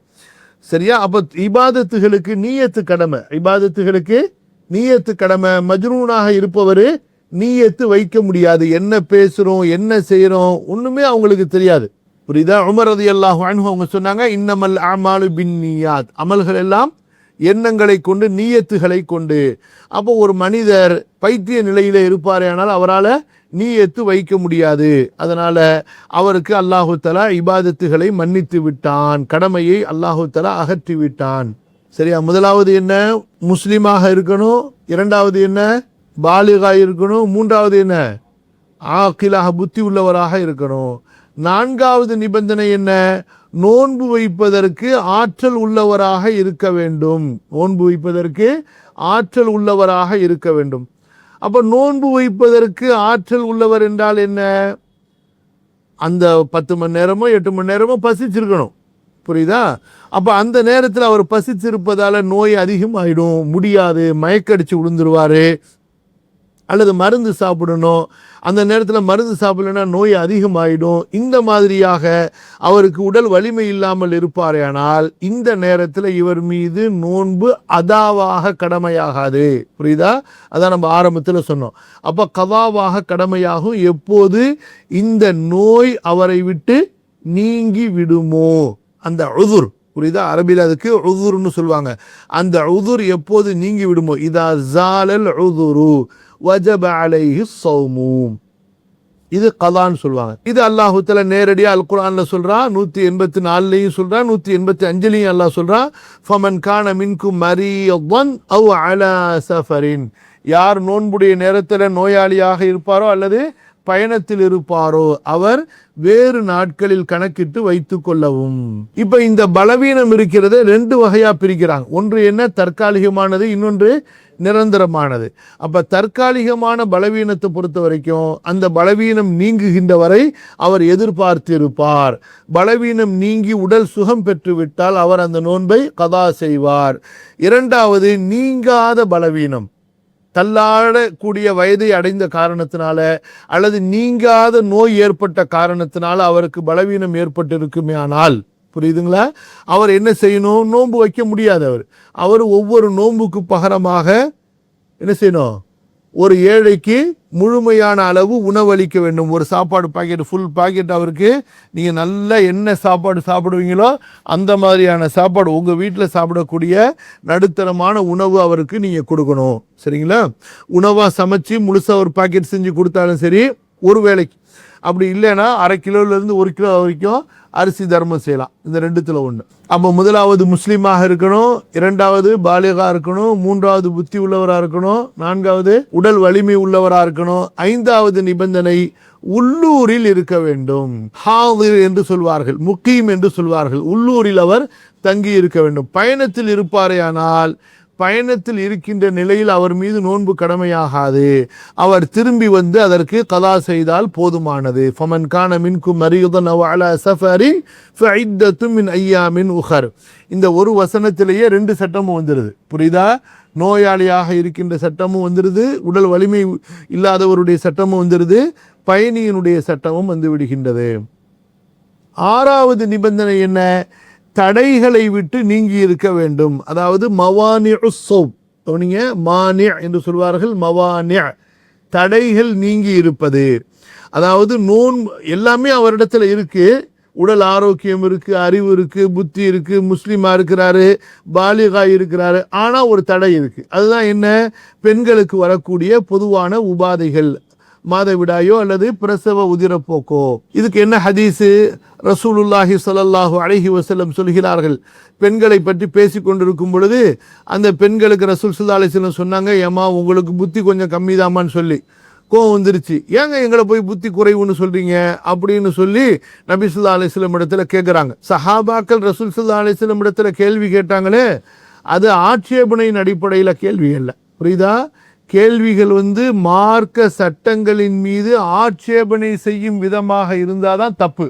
சரியா? அப்போ இபாதத்துகளுக்கு நீயத்து கடமை, இபாதத்துகளுக்கு நீயத்து கடமை. மஜ்னூனாக இருப்பவர் நீயத்து வைக்க முடியாது. என்ன பேசுறோம், என்ன செய்யறோம், ஒண்ணுமே அவங்களுக்கு தெரியாது. புரியுதா? உமர் ரலியல்லாஹு அன்ஹு அவங்க சொன்னாங்க, இன்னமல் அமாலு பின்னியாத், அமல்கள் எல்லாம் எண்ணங்களை கொண்டு, நீயத்துகளை கொண்டு. அப்போ ஒரு மனிதர் பைத்திய நிலையில இருப்பாரே, ஆனால் அவரால் நீயத்து வைக்க முடியாது. அதனால அவருக்கு அல்லாஹு தஆலா இபாதத்துகளை மன்னித்து விட்டான், கடமையை அல்லாஹு தஆலா அகற்றி விட்டான். சரியா? முதலாவது என்ன? முஸ்லிமாக இருக்கணும். இரண்டாவது என்ன? பாலிகாக இருக்கணும். மூன்றாவது என்ன? ஆக்கிலாக, புத்தி உள்ளவராக இருக்கணும். நான்காவது நிபந்தனை என்ன? நோன்பு வைப்பதற்கு ஆற்றல் உள்ளவராக இருக்க வேண்டும். நோன்பு வைப்பதற்கு ஆற்றல் உள்ளவராக இருக்க வேண்டும். அப்ப நோன்பு வைப்பதற்கு ஆற்றல் உள்ளவர் என்றால் என்ன? அந்த 10 மணி நேரமோ 8 மணி நேரமோ பசிச்சிருக்கணும். புரியுதா? அப்ப அந்த நேரத்தில் அவர் பசிச்சிருப்பதால நோய் அதிகமாயிடும், முடியாது, மயக்கடிச்சு விழுந்துருவாரு, அல்லது மருந்து சாப்பிடணும், அந்த நேரத்தில் மருந்து சாப்பிடலன்னா நோய் அதிகமாயிடும். இந்த மாதிரியாக அவருக்கு உடல் வலிமை இல்லாமல் இருப்பாரேயானால் இந்த நேரத்தில் இவர் மீது நோன்பு அதாவாக கடமையாகாது. புரியுதா? அதான் நம்ம ஆரம்பத்தில் சொன்னோம். அப்போ கதாவாக கடமையாகும் எப்போது இந்த நோய் அவரை விட்டு நீங்கி விடுமோ, அந்த உதுர். புரியுதா? அரபியில் அதுக்கு உதுர்னு சொல்லுவாங்க. அந்த உதுர் எப்போது நீங்கி விடுமோ, இதா ஜாலல் உதுரு வஜப அலைஹி ஸௌமு, இது கலான்னு சொல்லுவாங்க. இது அல்லாஹு தஆலா நேரடியா அல் குர்ஆன்ல சொல்றான், 184லயும் சொல்றான், 185லயும் அல்லாஹ் சொல்றான், ஃபமன் கான மின்கும் மரீதன் அவ் அலா சஃபரின், யார் நோன்புடைய நேரத்தில் நோயாளியாக இருப்பாரோ அல்லது பயணத்தில் இருப்பாரோ அவர் வேறு நாட்களில் கணக்கிட்டு வைத்துக் கொள்ளவும். இப்ப இந்த பலவீனம் இருக்கிறது 2 வகையா பிரிக்கிறாங்க. ஒன்று என்ன? தற்காலிகமானது, இன்னொன்று நிரந்தரமானது. அப்ப தற்காலிகமான பலவீனத்தை பொறுத்த வரைக்கும் அந்த பலவீனம் நீங்குகின்ற வரை அவர் எதிர்பார்த்திருப்பார். பலவீனம் நீங்கி உடல் சுகம் பெற்றுவிட்டால் அவர் அந்த நோன்பை கதா செய்வார். இரண்டாவது, நீங்காத பலவீனம், தள்ளாடக்கூடிய வயதை அடைந்த காரணத்தினால அல்லது நீங்காத நோய் ஏற்பட்ட காரணத்தினால அவருக்கு பலவீனம் ஏற்பட்டிருக்குமே ஆனால், புரியுதுங்களா, அவர் என்ன செய்யணும்? நோன்பு வைக்க முடியாது. அவர் ஒவ்வொரு நோன்புக்கு பகரமாக என்ன செய்யணும்? ஒரு ஏழைக்கு முழுமையான அளவு உணவளிக்க வேண்டும். ஒரு சாப்பாடு பாக்கெட், ஃபுல் பாக்கெட் அவருக்கு, நீங்கள் நல்ல என்ன சாப்பாடு சாப்பிடுவீங்களோ அந்த மாதிரியான சாப்பாடு, உங்கள் வீட்டில் சாப்பிடக்கூடிய நடுத்தரமான உணவு அவருக்கு நீங்கள் கொடுக்கணும். சரிங்களா? உணவாக சமைச்சு முழுசாக ஒரு பாக்கெட் செஞ்சு கொடுத்தாலும் சரி, ஒரு வேளைக்கு. அப்படி இல்லைன்னா 1/2 கிலோலேருந்து 1 கிலோ வரைக்கும் அரிசி தர்மம் செய்யலாம். இந்த 2த்துல 1. அப்போ முதலாவது முஸ்லீமாக இருக்கணும், இரண்டாவது பாலிகா இருக்கணும், மூன்றாவது புத்தி உள்ளவராக இருக்கணும், நான்காவது உடல் வலிமை உள்ளவராக இருக்கணும், ஐந்தாவது நிபந்தனை உள்ளூரில் இருக்க வேண்டும். ஹாதிர் என்று சொல்வார்கள், முக்கீம் என்று சொல்வார்கள். உள்ளூரில் அவர் தங்கி இருக்க வேண்டும். பயணத்தில் இருப்பாரேயானால் பயணத்தில் இருக்கின்ற நிலையில் அவர் மீது நோன்பு கடமையாகாது. அவர் திரும்பி வந்து அதற்கு கதா செய்தால் போதுமானது. ஃபமன் கான மின்கும் மரீதன் அவ் அலா சஃபரின் ஃபஇத்தத்தும் மின் ஐயாமின் உஹர். இந்த ஒரு வசனத்திலேயே 2 சட்டமும் வந்துடுது. புரியுதா? நோயாளியாக இருக்கின்ற சட்டமும் வந்துடுது, உடல் வலிமை இல்லாதவருடைய சட்டமும் வந்துடுது, பயணியினுடைய சட்டமும் வந்து விடுகின்றது. 6வது நிபந்தனை என்ன? தடைகளை விட்டு நீங்கி இருக்க வேண்டும். அதாவது மவானிஉ ஸௌம், நீங்க மானி என்று சொல்வார்கள், மவானி தடைகள் நீங்கி இருப்பது. அதாவது எல்லாமே அவரிடத்துல இருக்கு. உடல் ஆரோக்கியம் இருக்கு, அறிவு இருக்கு, புத்தி இருக்கு, முஸ்லீமா இருக்கிறாரு, பாலிகா இருக்கிறாரு. ஆனா ஒரு தடை இருக்கு. அதுதான் என்ன? பெண்களுக்கு வரக்கூடிய பொதுவான உபாதைகள், மாதவிடாயோ அல்லது பிரசவ உதிரப்போக்கோ. இதுக்கு என்ன ஹதீஸு? ரசூலுல்லாஹி ஸல்லல்லாஹு அலைஹி வஸல்லம் சொல்கிறார்கள், பெண்களை பற்றி பேசிக் கொண்டிருக்கும் பொழுது அந்த பெண்களுக்கு ரசூல் ஸல்லல்லாஹு அலைஹி வஸல்லம் சொன்னாங்க, ஏமா உங்களுக்கு புத்தி கொஞ்சம் கம்மிதாமான்னு சொல்லி கோவம் வந்துருச்சு. ஏங்க எங்களை போய் புத்தி குறைவுன்னு சொல்றீங்க அப்படின்னு சொல்லி நபி ஸல்லல்லாஹு அலைஹி வஸல்லம் இடத்துல கேட்குறாங்க. சஹாபாக்கள் ரசூல் ஸல்லல்லாஹு அலைஹி வஸல்லம் இடத்துல கேள்வி கேட்டாங்களே, அது ஆட்சேபனையின் அடிப்படையில் கேள்வி அல்ல. புரியுதா? கேள்விகள் மார்க்க சட்டங்களின் மீது ஆட்சேபனை செய்யும் விதமாக இருந்தாதான் தப்பு.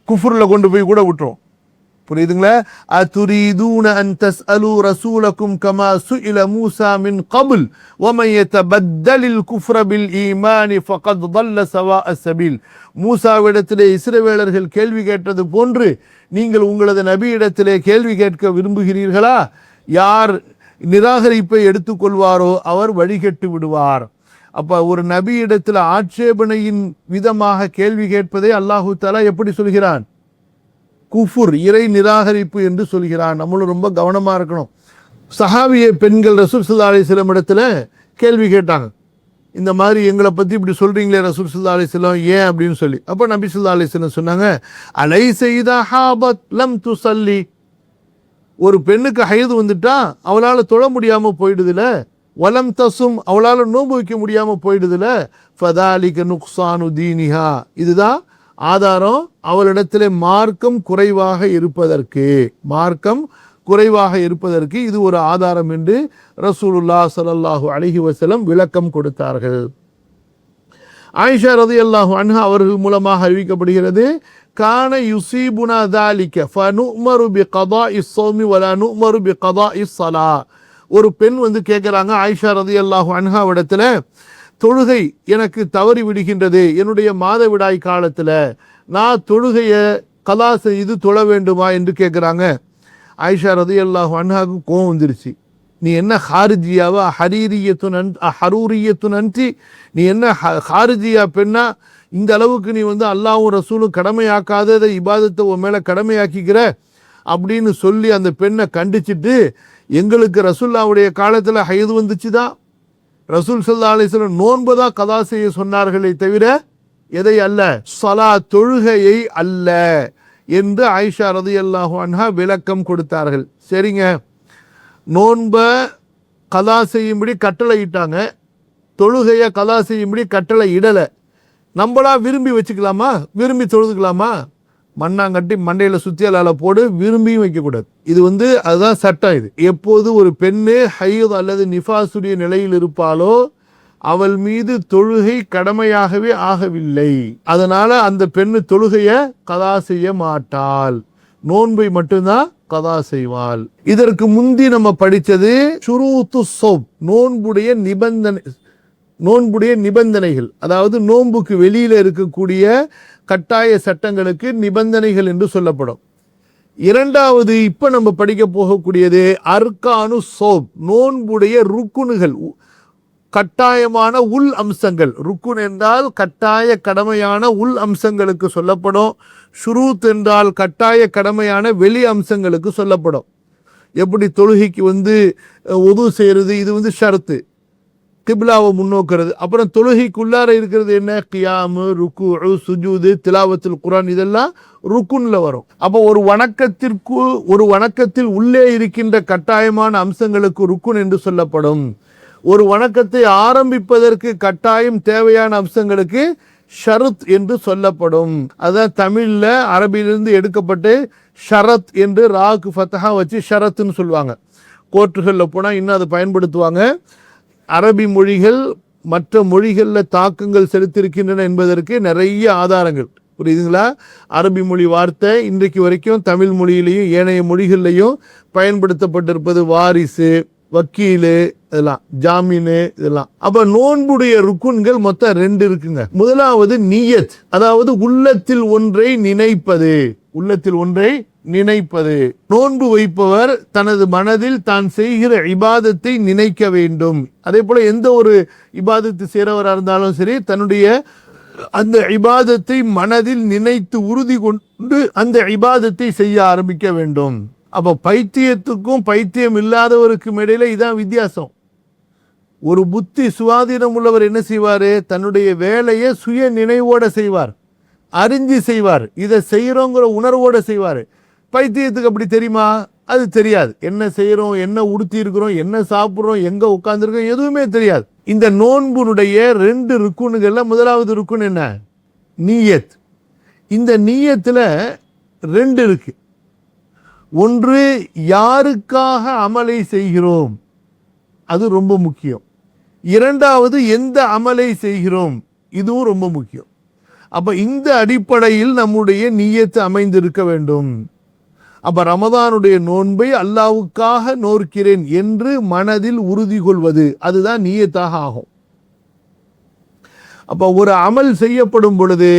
குஃப்ர்ல கொண்டு போய் கூட விட்டுரும். புரியுதுங்களா? அதுரீதூன அன் தஸ்அலு ரசூலக்கும் கமா சுஇல மூஸா மின் கப்ல் வமன் யதபத்தலில் குஃப்ர பில் ஈமான் ஃபகத் ضل சவாஅ ஸபீல். மூசாவிடத்திலே இஸ்ரவேலர்கள் கேள்வி கேட்டது போன்று நீங்கள் உங்களது நபியிடத்திலே கேள்வி கேட்க விரும்புகிறீர்களா? யார் நிராகரிப்பை எடுத்துக்கொள்வாரோ அவர் வழிகெட்டு விடுவார். அப்ப ஒரு நபியிடத்தில் ஆட்சேபனையின் விதமாக கேள்வி கேட்பதை அல்லாஹு தஆலா எப்படி சொல்கிறான்? குஃபுர், இறை நிராகரிப்பு என்று சொல்கிறான். நம்மளும் ரொம்ப கவனமா இருக்கணும். சஹாபிய பெண்கள் ரசூல் ஸல்லல்லாஹு அலைஹி வஸல்லம் இடத்துல கேள்வி கேட்டாங்க, இந்த மாதிரி எங்களை பத்தி இப்படி சொல்றீங்களே ரசூல் ஸல்லல்லாஹு அலைஹி வஸல்லம், ஏன் அப்படின்னு சொல்லி. அப்ப நபி ஸல்லல்லாஹு அலைஹி வஸல்லம் சொன்னாங்க, அலைஸ இதா ஹாபத் லம் துஸல்லி. ஒரு பெண்ணுக்கு ஹைது வந்துட்டா அவளால தொழ முடியாம போயிடுதுல, வலம் தசும் அவளால நோன்பு வைக்க முடியாம போயிடுதுல, ஃபதாலிக நுக்ஸானு தீனிஹா. இதுதான் ஆதாரம் அவளிடத்திலே மார்க்கம் குறைவாக இருப்பதற்கு இது ஒரு ஆதாரம் என்று ரசூலுல்லாஹ் ஸல்லல்லாஹு அலைஹி வஸல்லம் விளக்கம் கொடுத்தார்கள். ஆயிஷா ரலியல்லாஹு அன்ஹா அவர்கள் மூலமாக அறிவிக்கப்படுகிறது, கான யுஸீபுனா ذلك فنؤمر بقضاء الصوم ولا نؤمر بقضاء الصلاة. ஒரு பெண் கேட்கிறாங்க ஆயிஷா ரலியல்லாஹு அன்ஹா இடத்துல, தொழுகை எனக்கு தவறி விடுகின்றது என்னுடைய மாதவிடாய் காலத்துல, நான் தொழுகைய கலா செய்து தொழ வேண்டுமா என்று கேட்கிறாங்க. ஆயிஷா ரலியல்லாஹு அன்ஹாவுக்கு கோவம் வந்துருச்சு. நீ என்ன ஹாரிஜியாவா? ஹரூரியத்துன் அன்டி, நீ என்ன ஹாரிஜியா பெண்ணா? இந்த அளவுக்கு நீ அல்லாஹ்வும் ரசூலும் கடமையாக்காத இபாதத்தை உன் மேல கடமையாக்கிக்கிற அப்படின்னு சொல்லி அந்த பெண்ணை கண்டிச்சிட்டு, எங்களுக்கு ரசூலுல்லாஹ்வுடைய காலத்துல ஹைது வந்துச்சுதான், ரசூல் ஸல்லல்லாஹு அலைஹி வஸல்லம் நோன்பு தான் கதா செய்ய சொன்னார்களே தவிர எதை அல்ல, ஸலா தொழுகையை அல்ல என்று ஆயிஷா ரலியல்லாஹு அன்ஹா விளக்கம் கொடுத்தார்கள். சரிங்க, நோன்ப கதா செய்யும்படி கட்டளை இட்டாங்க, தொழுகையை கதா செய்யும்படி கட்டளை இடலை. நம்மளா விரும்பி வச்சுக்கலாமா? விரும்பி தொழுதுக்கலாமா? மண்ணாங்கட்டி மண்டையில சுத்தியலால போடு, விரும்பியும் வைக்கக்கூடாது. இது அதுதான் சட்டம். இது எப்போது ஒரு பெண்ணு ஹைத் அல்லது நிஃபாசுடைய நிலையில் இருப்பாளோ அவள் மீது தொழுகை கடமையாகவே ஆகவில்லை. அதனால அந்த பெண்ணு தொழுகைய கதா செய்ய மாட்டாள், நோன்பை மட்டும்தான் கதா செய்வாள். இதற்கு முந்தி நம்ம படித்தது ஷுரூத்து ஸௌம், நோன்புடைய நிபந்தனைகள். அதாவது நோன்புக்கு வெளியில இருக்கக்கூடிய கட்டாய சட்டங்களுக்கு நிபந்தனைகள் என்று சொல்லப்படும். இரண்டாவது இப்ப நம்ம படிக்க போகக்கூடியது அர்கானு ஸௌம், நோன்புடைய ருக்குனுகள், கட்டாயமான உள் அம்சங்கள். ருக்குன் என்றால் கட்டாய கடமையான உள் அம்சங்களுக்கு சொல்லப்படும். ஷுரூத் என்றால் கட்டாய கடமையான வெளி அம்சங்களுக்கு சொல்லப்படும். எப்படி தொழுகைக்கு உது செய்யறது, இது ஷரத்து, கிப்லாவை முன்னோக்கிறது. அப்புறம் தொழுகைக்குள்ளார இருக்கிறது என்ன? கியாமு, ருக்கு, சுஜூது, திலாவத்துல் குர்ஆன், இதெல்லாம் ருக்குன்ல வரும். அப்போ ஒரு வணக்கத்தில் உள்ளே இருக்கின்ற கட்டாயமான அம்சங்களுக்கு ருக்குன் என்று சொல்லப்படும். ஒரு வணக்கத்தை ஆரம்பிப்பதற்கு கட்டாயம் தேவையான அம்சங்களுக்கு ஷரத் என்று சொல்லப்படும். அதான் தமிழ்ல அரபியிலிருந்து எடுக்கப்பட்டு ஷரத் என்று ராக்கு ஃபத்தஹா வச்சு ஷரத்னு சொல்லுவாங்க. கோர்ட்டுகளில் போனால் இன்னும் அதை பயன்படுத்துவாங்க. அரபி மொழிகள் மற்ற மொழிகளில் தாக்கங்கள் செலுத்தியிருக்கின்றன என்பதற்கு நிறைய ஆதாரங்கள். புரியுதுங்களா? அரபி மொழி வார்த்தை இன்றைக்கு வரைக்கும் தமிழ் மொழியிலையும் ஏனைய மொழிகள்லையும் பயன்படுத்தப்பட்டிருப்பது வாரிசு, வக்கீலு, இதெல்லாம் ஜாமீனு, இதெல்லாம். அப்ப நோன்புடைய ருக்குன்கள் மொத்தம் 2 இருக்குங்க. முதலாவது நியத், அதாவது உள்ளத்தில் ஒன்றை நினைப்பது. உள்ளத்தில் ஒன்றை நினைப்பது. நோன்பு வைப்பவர் தனது மனதில் தான் செய்கிற இபாதத்தை நினைக்க வேண்டும். அதே போல எந்த ஒரு இபாதத்து செய்கிறவராக இருந்தாலும் சரி, தன்னுடைய அந்த இபாதத்தை மனதில் நினைத்து உறுதி கொண்டு அந்த இபாதத்தை செய்ய ஆரம்பிக்க வேண்டும். அப்ப பைத்தியத்துக்கும் பைத்தியம் இல்லாதவருக்கும் இடையில இதான் வித்தியாசம். ஒரு புத்தி சுவாதீனம் உள்ளவர் என்ன செய்வாரு? தன்னுடைய வேலையை சுய நினைவோட செய்வார், அறிஞ்சு செய்வார், இதை செய்யறோங்கிற உணர்வோட செய்வார். பைத்தியத்துக்கு அப்படி தெரியுமா? அது தெரியாது. என்ன செய்யறோம், என்ன உடுத்தி இருக்கிறோம், என்ன சாப்பிட்றோம், எங்க உட்கார்ந்துருக்கோம், எதுவுமே தெரியாது. இந்த நோன்புனுடைய 2 ருக்குனுகள்ல முதலாவது ருக்குன் என்ன? நீயத். இந்த நீயத்துல 2 இருக்கு. ஒன்று, யாருக்காக அமலை செய்கிறோம், அது ரொம்ப முக்கியம். இரண்டாவது, எந்த அமலை செய்கிறோம், இதுவும் ரொம்ப முக்கியம். அப்ப இந்த அடிப்படையில் நம்முடைய நியத்து அமைந்திருக்க வேண்டும். அப்ப ரமதானுடைய நோன்பை அல்லாஹ்வுக்காக நோக்கிறேன் என்று மனதில் உறுதி கொள்வது, அதுதான் நியத்தாக ஆகும். அப்ப ஒரு அமல் செய்யப்படும் பொழுது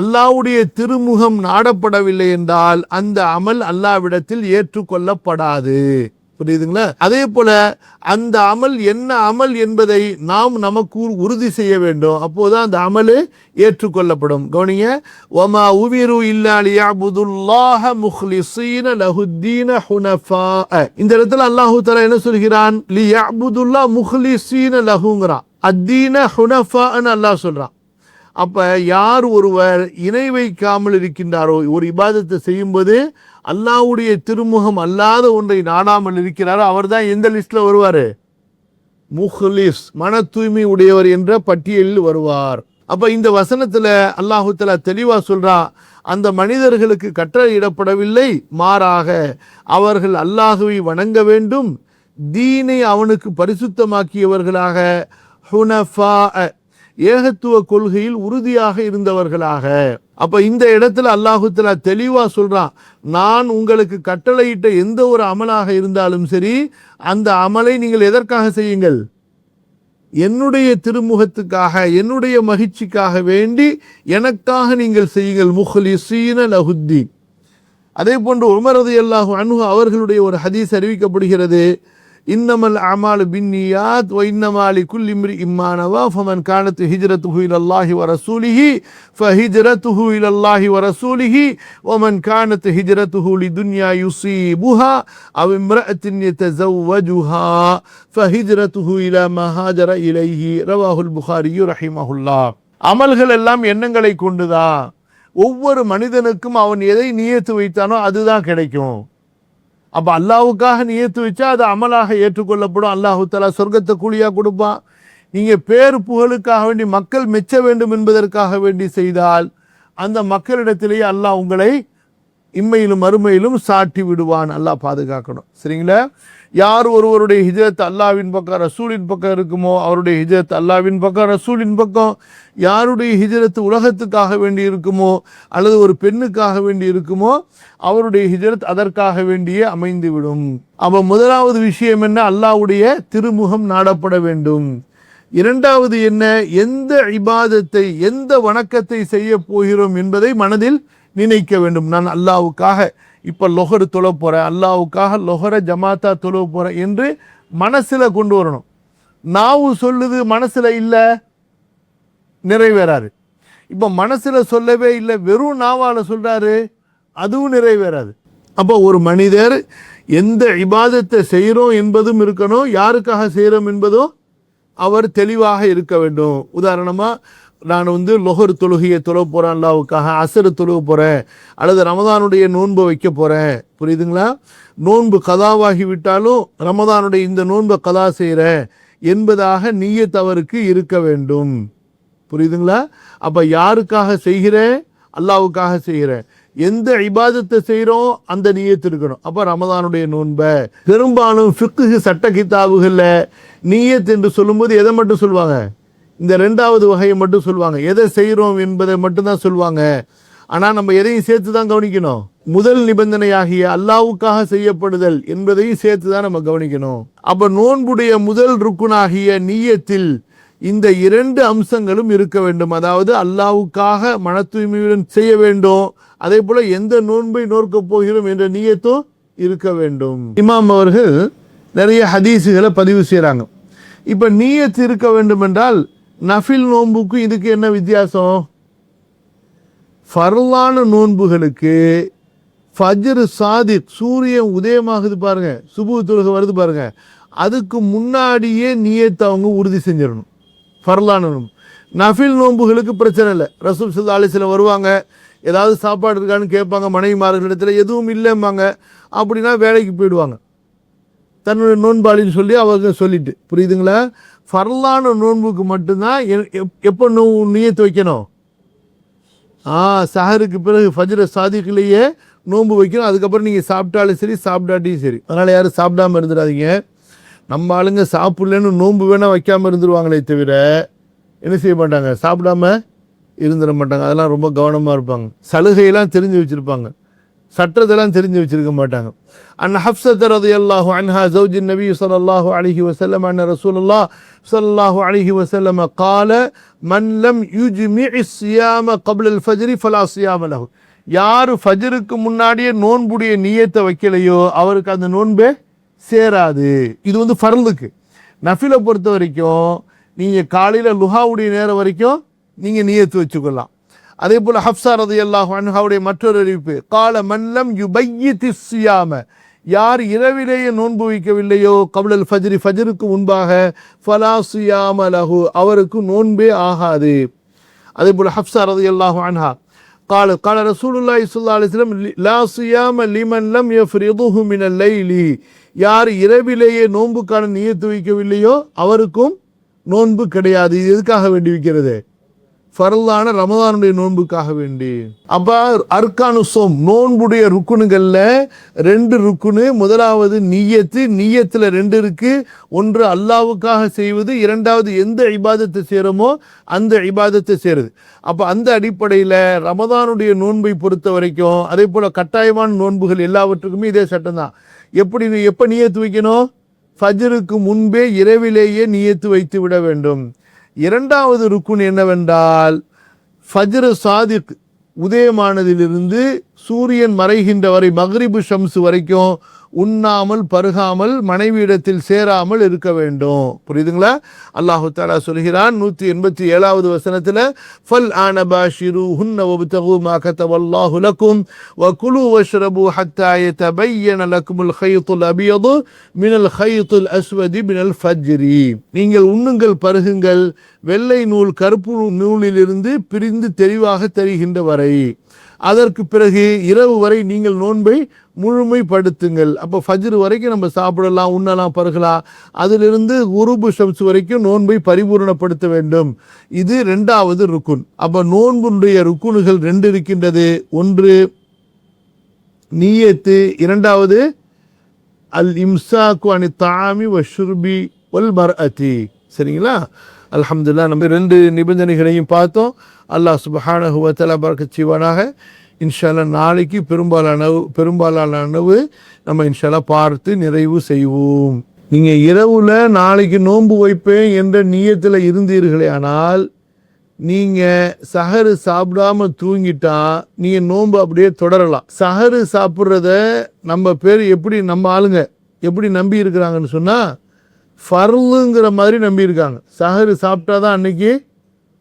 அல்லாஹ்வுடைய திருமுகம் நாடப்படவில்லை என்றால் அந்த அமல் அல்லாஹ்விடத்தில் ஏற்றுக்கொள்ளப்படாது. புரியுதுங்களா? அதே போல அந்த அமல் என்ன அமல் என்பதை நாம் நமக்கு உறுதி செய்ய வேண்டும். அப்போதான் அந்த அமல் ஏற்றுக்கொள்ளப்படும். கவனிங்க, வமா உமிரு இல்லா லியஅபுதுல்லாஹ முக்லிஸீன லஹுத்தீன ஹுனஃபா. இந்த இடத்துல அல்லாஹ் தஆலா என்ன சொல்கிறான்? லியஅபுதுல்லாஹ் முக்லிஸீன லஹுங்கறான். அத்தீன ஹுனஃபான்னு அல்லாஹ் சொல்றான். அப்ப யார் ஒருவர் இணை வைக்காமல் இருக்கின்றாரோ, ஒரு இபாதத்தை செய்யும்போது அல்லாஹ்வுடைய திருமுகம் அல்லாத ஒன்றை நாடாமல் இருக்கிறாரோ, அவர் தான் எந்த லிஸ்ட்ல வருவாரு? முஹ்லிஸ், மன தூய்மை உடையவர் என்ற பட்டியலில் வருவார். அப்ப இந்த வசனத்துல அல்லாஹு தஆலா தெளிவா சொல்றான், அந்த மனிதர்களுக்கு கட்டளையிடப்படவில்லை, மாறாக அவர்கள் அல்லாஹுவை வணங்க வேண்டும், தீனை அவனுக்கு பரிசுத்தமாக்கியவர்களாக, ஹுனஃபா, ஏகத்துவ கொள்கையில் உறுதியாக இருந்தவர்களாக. அப்ப இந்த இடத்துல அல்லாஹு தஆலா தெளிவா சொல்றான், நான் உங்களுக்கு கட்டளையிட்ட எந்த ஒரு அமலாக இருந்தாலும் சரி, அந்த அமலை நீங்கள் எதற்காக செய்யுங்கள்? என்னுடைய திருமுகத்துக்காக, என்னுடைய மகிழ்ச்சிக்காக வேண்டி எனக்காக நீங்கள் செய்யுங்கள். முஹ்லிஸீன லஹுத்தீன். அதே போன்று உமர் ரலியல்லாஹு அன்ஹு அவர்களுடைய ஒரு ஹதீஸ் அறிவிக்கப்படுகிறது, இன்னமல் அமாலு பின்னியாத் வ இன்னமா லிகுல்லி இம்ரிஇம் மா நவா ஃபமன் கானத் ஹிஜ்ரத்துஹு இலல்லாஹி வ ரசூலிஹி ஃபஹிஜ்ரத்துஹு இலல்லாஹி வ ரசூலிஹி வ மன் கானத் ஹிஜ்ரத்துஹு லிதுன்யா யுஸீபுஹா அவ் இம்ரஅத்தின் யதஸவ்வஜுஹா ஃபஹிஜ்ரத்துஹு இலா மா ஹாஜர இலைஹி. ரவாஹுல் புகாரி ரஹிமஹுல்லாஹ். அமல்கள் எல்லாம் எண்ணங்களை கொண்டுதான். ஒவ்வொரு மனிதனுக்கும் அவன் எதை நியத்து வைத்தானோ அதுதான் கிடைக்கும். அப்ப அல்லாஹ்வுக்காக நியத்து வச்சா அது அமலாக ஏற்றுக்கொள்ளப்படும். அல்லாஹு தஆலா சொர்க்கத்தை கூலியா கொடுப்பான். நீங்க பேர் புகழுக்காக வேண்டி, மக்கள் மெச்ச வேண்டும் என்பதற்காக வேண்டி செய்தால் அந்த மக்களிடத்திலேயே அல்லாஹ் உங்களை இம்மையிலும் மறுமையிலும் சாட்டி விடுவான். அல்லாஹ் பாதுகாக்கணும். சரிங்களா? யார் ஒருவருடைய ஹிஜ்ரத் அல்லாஹ்வின் பக்கம் ரசூலின் பக்கம் இருக்குமோ அவருடைய ஹிஜ்ரத் அல்லாஹ்வின் பக்கம் ரசூலின் பக்கம். யாருடைய ஹிஜ்ரத் உலகத்துக்காக வேண்டி இருக்குமோ அல்லது ஒரு பெண்ணுக்காக வேண்டி இருக்குமோ அவருடைய ஹிஜ்ரத் அதற்காக வேண்டியே அமைந்துவிடும். அப்ப முதலாவது விஷயம் என்ன? அல்லாஹ்வுடைய திருமுகம் நாடப்பட வேண்டும். இரண்டாவது என்ன? எந்த இபாதத்தை, எந்த வணக்கத்தை செய்ய போகிறோம் என்பதை மனதில் நினைக்க வேண்டும். நான் அல்லாஹ்வுக்காக இப்ப லொஹர் தொழ போறேன், அல்லாஹ்வுக்காக லொஹர ஜமாத்தா தொழ போறேன் என்று மனசுல கொண்டு வரணும். நாவு சொல்லுது, மனசுல இல்ல, நிறைவேறாரு. இப்ப மனசுல சொல்லவே இல்லை, வெறும் நாவால சொல்றாரு, அதுவும் நிறைவேறாது. அப்போ ஒரு மனிதர் எந்த இபாதத்தை செய்கிறோம் என்பதும் இருக்கணும், யாருக்காக செய்கிறோம் என்பதும் அவர் தெளிவாக இருக்க வேண்டும். உதாரணமா, நான் லொஹர் தொழுகையை தொழ போகிறேன் அல்லாஹ்வுக்காக, அசர் தொழுக போகிறேன், அல்லது ரமதானுடைய நோன்பை வைக்க போகிறேன். புரியுதுங்களா? நோன்பு கதாவாகி விட்டாலும் ரமதானுடைய இந்த நோன்பை கதா செய்கிறேன் என்பதாக நிய்யத் அவருக்கு இருக்க வேண்டும். புரியுதுங்களா? அப்ப யாருக்காக செய்கிறேன்? அல்லாஹ்வுக்காக செய்கிறேன். எந்த இபாதத்தை செய்கிறோம் அந்த நிய்யத் இருக்கணும். அப்ப ரமதானுடைய நோன்பை பெரும்பாலும் ஃபிக்ஹ் சட்ட கிதாபுகள்ல நிய்யத் என்று சொல்லும்போது எதை மட்டும் சொல்லுவாங்க? இந்த 2வது வகையை மட்டும் சொல்லுவாங்க. எதை செய்கிறோம் என்பதை மட்டும்தான் சொல்லுவாங்க. ஆனால் நம்ம எதையும் சேர்த்து தான் கவனிக்கணும். முதல் நிபந்தனையாகிய அல்லாஹ்வுக்காக செய்யப்படுதல் என்பதையும் சேர்த்து தான் நம்ம கவனிக்கணும். அப்ப நோன்புடைய முதல் ருக்குனாகிய நிய்யத்தில் இந்த இரண்டு அம்சங்களும் இருக்க வேண்டும். அதாவது அல்லாஹ்வுக்காக மன தூய்மையுடன் செய்ய வேண்டும், அதே போல எந்த நோன்பை நோக்கப் போகிறோம் என்ற நியத்தும் இருக்க வேண்டும். இமாம் அவர்கள் நிறைய ஹதீஸுகளை பதிவு செய்கிறாங்க. இப்போ நியத்து இருக்க வேண்டும் என்றால் நஃபில் நோன்புக்கும் இதுக்கு என்ன வித்தியாசம்? ஃபர்லான நோன்புகளுக்கு ஃபஜ்ர் சாதிக், சூரியன் உதயமாகுது பாருங்க, சுபு தொழுகை வருது பாருங்க, அதுக்கு முன்னாடியே நியத்தை அவங்க உறுதி செஞ்சிடணும். ஃபர்லான நோன்பு. நஃபில் நோன்புகளுக்கு பிரச்சனை இல்லை. ரசூல் ஸல்லல்லாஹு அலைஹி வஸல்லம் வருவாங்க, ஏதாவது சாப்பாடு இருக்கான்னு கேட்பாங்க, மனைவிமார்களிடத்தில் எதுவும் இல்லைம்பாங்க. அப்படின்னா வேலைக்கு போயிடுவாங்க, தன்னுடைய நோன்பாளின்னு சொல்லி அவங்க சொல்லிட்டு, புரியுதுங்களா? ஃபர்லான நோன்புக்கு மட்டும்தான் எப்போ நியத்து வைக்கணும்? சஹருக்கு பிறகு ஃபஜ்ர் சாதிக்கிலேயே நோன்பு வைக்கணும். அதுக்கப்புறம் நீங்கள் சாப்பிட்டாலும் சரி சாப்பிட்டாட்டியும் சரி. அதனால் யாரும் சாப்பிடாமல் இருந்துடாதீங்க. நம்ம ஆளுங்க சாப்பிட்லன்னு நோன்பு வேணால் வைக்காமல் இருந்துருவாங்களே தவிர என்ன செய்ய மாட்டாங்க, சாப்பிடாம இருந்துட மாட்டாங்க. அதெல்லாம் ரொம்ப கவனமாக இருப்பாங்க. சலுகையெல்லாம் தெரிஞ்சு வச்சுருப்பாங்க, சட்டத்தெல்லாம் தெரிஞ்சு வச்சிருக்க மாட்டாங்க. அன் ஹஃப்ஸத் ரலியல்லாஹு அன்ஹா ஜௌஜின் நபி ஸல்லல்லாஹு அலைஹி வஸல்லம் அன்ன ரசூலுல்லாஹ் ஸல்லல்லாஹு அலைஹி வஸல்லம் قال من لم يجمع الصيام قبل الفجر فلا صيام له. யார் ஃபஜ்ருக்கு முன்னாடியே நோன்புடைய நியத்தை வைக்கலையோ அவருக்கு அந்த நோன்பே சேராது. இது ஃபர்லுக்கு. நஃபிலை பொறுத்த வரைக்கும் நீங்கள் காலையில் லுஹாவுடைய நேரம் வரைக்கும் நீங்கள் நியத்து வச்சுக்கொள்ளலாம். அதே போல் ஹஃப்ஸா ரலியல்லாஹு அன்ஹாவுடைய மற்றொரு அறிவிப்பு, கால மல்லம் யுபையித்தி ஸியாம, யார் இரவிலேயே நோன்பு வைக்கவில்லையோ கப்லல் ஃபஜ்ரி, ஃபஜ்ருக்கு முன்பாக, ஃபலா ஸியாம லஹு, அவருக்கு நோன்பே ஆகாது. அதே போல் ஹஃப்ஸா ரலியல்லாஹு அன்ஹா கால ரசூலுல்லாஹி ஸல்லல்லாஹு அலைஹி வஸல்லம் லா ஸியாம லிமன் லம் யஃப்ரிதுஹு மினல் லைலி, யார் இரவிலேயே நோன்புக்கான நியத்து வைக்கவில்லையோ அவருக்கும் நோன்பு கிடையாது. இது எதுக்காக வேண்டி வைக்கிறது? ஃபர்லான ரமதானுடைய நோன்புக்காக வேண்டி. அப்போ அர்கானு ஸௌம், நோன்புடைய ருக்குனுகளில் 2 ருக்குனு. முதலாவது நியத்து, நியத்தில் 2 இருக்கு. ஒன்று அல்லாஹ்வுக்காக செய்வது, இரண்டாவது எந்த இபாதத்தை செய்கிறோமோ அந்த இபாதத்தை செய்கிறது. அப்போ அந்த அடிப்படையில் ரமதானுடைய நோன்பை பொறுத்த வரைக்கும் அதே போல் கட்டாயமான நோன்புகள் எல்லாவற்றுக்குமே இதே சட்டம் தான். எப்போ நியத்து வைக்கணும்? ஃபஜ்ருக்கு முன்பே இரவிலேயே நியத்து வைத்து விட வேண்டும். இரண்டாவது ருக்குன் என்னவென்றால், ஃபஜ்ர் சாதிக் உதயமானதிலிருந்து சூரியன் மறைகின்ற வரை, மக்ரிபு ஷம்ஸ் வரைக்கும் உண்ணாமல் பருகாமல் மனைவியிடத்தில் சேராமல் இருக்க வேண்டும். புரியுதுங்களா? அல்லாஹு தஆலா சொல்கிறான் 187வது வசனத்தில், ஃபல் ஆன பாஷிருஹுன்ன வப்தகு மா கதபல்லாஹு லக்கும் வகுலு வஷ்ரபு ஹத்தா யதபையன லக்குமுல் கைத்துல் அபியது மினல் கைத்துல் அஸ்வதி மினல் ஃபஜ்ரி. நீங்கள் உண்ணுங்கள் பருகுங்கள், வெள்ளை நூல் கருப்பு நூலிலிருந்து பிரிந்து தெளிவாக தெரிகின்ற வரை, அதற்கு பிறகு இரவு வரை நீங்கள் நோன்பை முழுமைப்படுத்துங்கள். அப்போ ஃபஜ்ர் வரைக்கும் நம்ம சாப்பிடலாம், உண்ணலாம், பருகலாம். அதிலிருந்து குரூபு ஷம்ஸ் வரைக்கும் நோன்பை பரிபூர்ணப்படுத்த வேண்டும். இது 2வது ருக்குன். அப்போ நோன்புடைய ருக்குனுகள் 2 இருக்கின்றது. ஒன்று நியத்து, இரண்டாவது அல் இம்சாக்கு அனி தாமி வஷ்ருபி வல் மர்அதி. சரிங்களா? அல்ஹம்துலில்லாஹ், நம்ம 2 நிபந்தனைகளையும் பார்த்தோம். அல்லாஹ் சுப்ஹானஹு வ தஆலா பரக்கத் செய்வானாக. இன்ஷா அல்லாஹ் நாளைக்கு பெரும்பாலானவு நம்ம இன்ஷா அல்லாஹ் பார்த்து நிறைவு செய்வோம். நீங்கள் இரவுல நாளைக்கு நோன்பு வைப்பேன் என்ற நியத்தில் இருந்தீர்களே ஆனால், நீங்கள் சஹரு சாப்பிடாம தூங்கிட்டா நீங்கள் நோன்பு அப்படியே தொடரலாம். சஹரு சாப்பிட்றத நம்ம பேர் எப்படி, நம்ம ஆளுங்க எப்படி நம்பி இருக்கிறாங்கன்னு சொன்னால், ஃபர்லுங்கிற மாதிரி நம்பியிருக்காங்க. சஹரு சாப்பிட்டாதான் அன்னைக்கு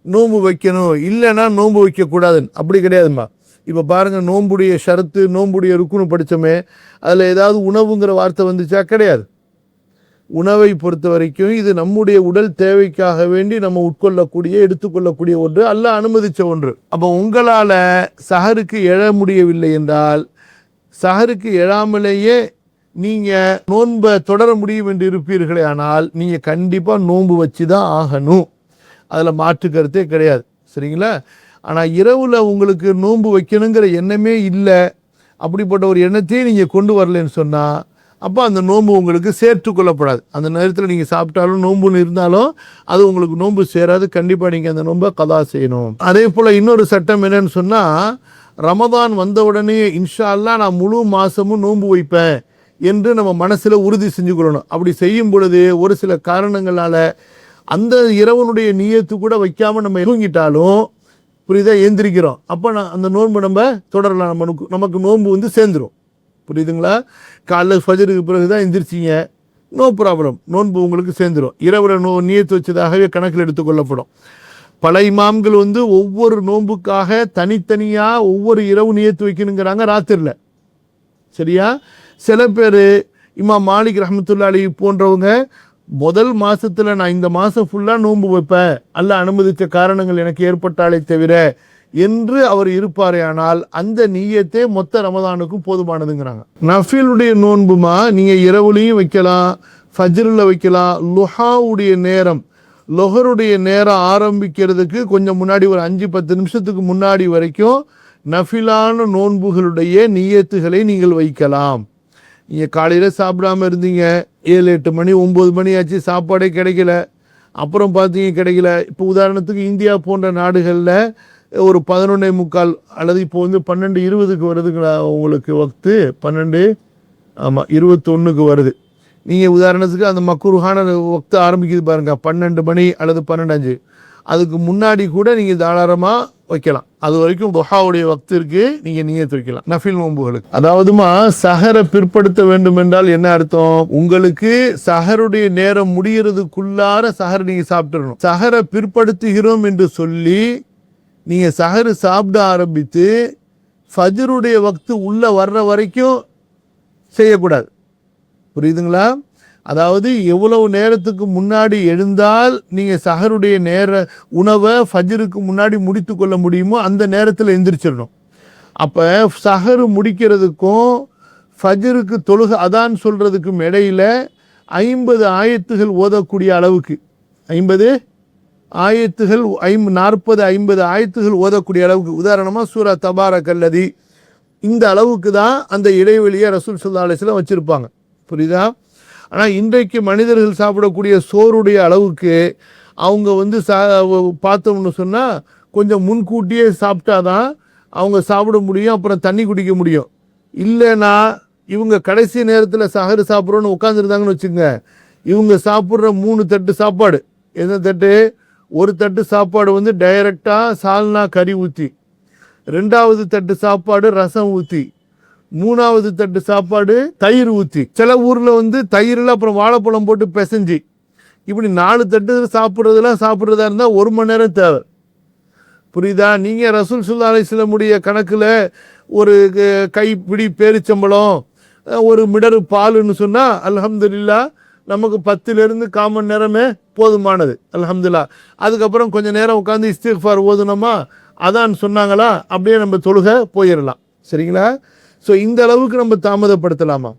நோன்பு வைக்கணும், இல்லைன்னா நோன்பு வைக்கக்கூடாதுன்னு. அப்படி கிடையாதும்மா. இப்போ பாருங்கள், நோன்புடைய ஷரத்து, நோன்புடைய ருக்குனு படித்தோமே, அதில் ஏதாவது உணவுங்கிற வார்த்தை வந்துச்சா? கிடையாது. உணவை பொறுத்த வரைக்கும் இது நம்முடைய உடல் தேவைக்காக வேண்டி நம்ம உட்கொள்ளக்கூடிய, எடுத்துக்கொள்ளக்கூடிய ஒன்று, அல்லாஹ் அனுமதித்த ஒன்று. அப்போ உங்களால் சஹருக்கு எழ முடியவில்லை என்றால், சஹருக்கு எழாமலேயே நீங்கள் நோன்பை தொடர முடியும் என்று இருப்பீர்களே ஆனால், நீங்கள் கண்டிப்பாக நோன்பு வச்சு தான் ஆகணும். அதில் மாற்று கருத்தே கிடையாது. சரிங்களா? ஆனால் இரவில் உங்களுக்கு நோன்பு வைக்கணுங்கிற எண்ணமே இல்லை, அப்படிப்பட்ட ஒரு எண்ணத்தையே நீங்கள் கொண்டு வரலன்னு சொன்னால், அப்போ அந்த நோன்பு உங்களுக்கு சேர்த்துக்கொள்ளப்படாது. அந்த நேரத்தில் நீங்கள் சாப்பிட்டாலும் நோன்புன்னு இருந்தாலும் அது உங்களுக்கு நோன்பு சேராது. கண்டிப்பாக நீங்கள் அந்த நோன்பை கதா செய்யணும். அதே போல் இன்னொரு சட்டம் என்னன்னு சொன்னால், ரமதான் வந்த உடனே இன்ஷா அல்லாஹ் நான் முழு மாதமும் நோன்பு வைப்பேன் என்று நம்ம மனசில் உறுதி செஞ்சு கொள்ளணும். அப்படி செய்யும் பொழுது ஒரு சில காரணங்களால் அந்த இரவனுடைய நியத்து கூட வைக்காம நம்ம தூங்கிட்டாலும் புரியுதா எந்திரிக்கிறோம், அப்போ அந்த நோன்பு நம்ம தொடரலாம். நமக்கு நோன்பு வந்து சேர்ந்துடும். புரியுதுங்களா? காலைல ஃபஜருக்கு பிறகுதான் எந்திரிச்சிங்க, நோ ப்ராப்ளம், நோன்பு உங்களுக்கு சேர்ந்துடும். இரவுல நியத்து வச்சதாகவே கணக்கில் எடுத்துக்கொள்ளப்படும். பல இமாம்கள் வந்து ஒவ்வொரு நோன்புக்காக தனித்தனியாக ஒவ்வொரு இரவு நியத்து வைக்கணுங்கிறாங்க ராத்திரில. சரியா? சில பேர் இமாம் மாலிக் ரஹ்மத்துல்லாஹி அலைஹி போன்றவங்க முதல் மாசத்துல நான் இந்த மாசம் ஃபுல்லா நோன்பு வைப்பேன், அல்லாஹ் அனுமதித்த காரணங்கள் எனக்கு ஏற்பட்டாலே தவிர என்று அவர் இருப்பாரே, ஆனால் அந்த நீயத்தே மொத்த ரமதானுக்கும் போதுமானதுங்கிறாங்க. நஃபிலுடைய நோன்புமா நீங்க இரவுலையும் வைக்கலாம், ஃபஜ்ரில் வைக்கலாம். லுஹாவுடைய நேரம், லொஹருடைய நேரம் ஆரம்பிக்கிறதுக்கு கொஞ்சம் முன்னாடி ஒரு 5-10 நிமிஷத்துக்கு முன்னாடி வரைக்கும் நஃபிலான நோன்புகளுடைய நியத்துகளை நீங்கள் வைக்கலாம். நீங்கள் காலையில் சாப்பிடாம இருந்தீங்க, 7-8 மணி 9 மணி ஆச்சு, சாப்பாடே கிடைக்கல, அப்புறம் பார்த்தீங்க கிடைக்கல. இப்போ உதாரணத்துக்கு இந்தியா போன்ற நாடுகளில் ஒரு 11:45 அல்லது இப்போ வந்து 12:20 வருதுங்களா உங்களுக்கு வக்து, 12 ஆமாம் 21 வருது. நீங்கள் உதாரணத்துக்கு அந்த மக்ரூஹான வக்து ஆரம்பிக்குது பாருங்க, 12 மணி அல்லது 12:05, அதுக்கு முன்னாடி கூட நீங்கள் தாராளமாக வைக்கலாம். அது வரைக்கும் துஹாவுடைய வக்திற்கு நீங்கள் நியத்து வைக்கலாம் நஃபில் நோன்புகளுக்கு. அதாவதுமா சஹரை பிற்படுத்த வேண்டும் என்றால் என்ன அர்த்தம்? உங்களுக்கு சஹருடைய நேரம் முடிகிறதுக்குள்ளார சஹர் நீங்கள் சாப்பிட்டுறணும். சஹரை பிற்படுத்துகிறோம் என்று சொல்லி நீங்கள் சஹரு சாப்பிட ஆரம்பித்து ஃபஜ்ருடைய வக்து உள்ள வர்ற வரைக்கும் செய்யக்கூடாது. புரியுதுங்களா? அதாவது எவ்வளவு நேரத்துக்கு முன்னாடி எழுந்தால் நீங்கள் சஹருடைய நேர உணவை ஃபஜ்ருக்கு முன்னாடி முடித்து கொள்ள முடியுமோ அந்த நேரத்தில் எந்திரிச்சிடணும். அப்போ சஹரு முடிக்கிறதுக்கும் ஃபஜ்ருக்கு தொழுக அதான் சொல்கிறதுக்கும் இடையில 50 ஆயத்துகள் ஓதக்கூடிய அளவுக்கு, 50 ஆயத்துகள் 40-50 ஆயத்துகள் ஓதக்கூடிய அளவுக்கு, உதாரணமாக சூரா தபாரக்கல்லதி, இந்த அளவுக்கு தான் அந்த இடைவெளியை ரசூல் ஸல்லல்லாஹு அலைஹி வஸல்லம் வச்சுருப்பாங்க. புரியுதா? ஆனால் இன்றைக்கு மனிதர்கள் சாப்பிடக்கூடிய சோறுடைய அளவுக்கு அவங்க வந்து பார்த்தோம்னு சொன்னால் கொஞ்சம் முன்கூட்டியே சாப்பிட்டாதான் அவங்க சாப்பிட முடியும், அப்புறம் தண்ணி குடிக்க முடியும். இல்லைன்னா இவங்க கடைசி நேரத்தில் சஹரு சாப்பிட்றோன்னு உட்காந்துருந்தாங்கன்னு வச்சுங்க, இவங்க சாப்பிட்ற 3 தட்டு சாப்பாடு, எந்த தட்டு? ஒரு தட்டு சாப்பாடு வந்து டைரெக்டாக சால்னா கறி ஊற்றி, 2வது தட்டு சாப்பாடு ரசம் ஊற்றி, 3வது தட்டு சாப்பாடு தயிர் ஊற்றி, சில ஊரில் வந்து தயிரில் அப்புறம் வாழைப்பழம் போட்டு பிசைஞ்சு, இப்படி 4 தட்டு சாப்பிட்றதா இருந்தால் 1 மணி நேரம் தேவை. புரியுதா? நீங்கள் ரசூல் ஸல்லல்லாஹு அலைஹி வஸல்லம் கணக்கில் ஒரு கைப்பிடி பேரிச்சம்பழம், ஒரு மிடரு பாலுன்னு சொன்னால் அல்ஹம்துலில்லாஹ் நமக்கு 10லேருந்து 1/4 மணி நேரமே போதுமானது. அல்ஹம்துலில்லாஹ். அதுக்கப்புறம் கொஞ்சம் நேரம் உட்காந்து இஸ்திக்ஃபார் ஓதுனோமா, அதான் சொன்னாங்களா, அப்படியே நம்ம தொழுக போயிடலாம். சரிங்களா? ஸோ இந்த அளவுக்கு நம்ம தாமதப்படுத்தலாமா?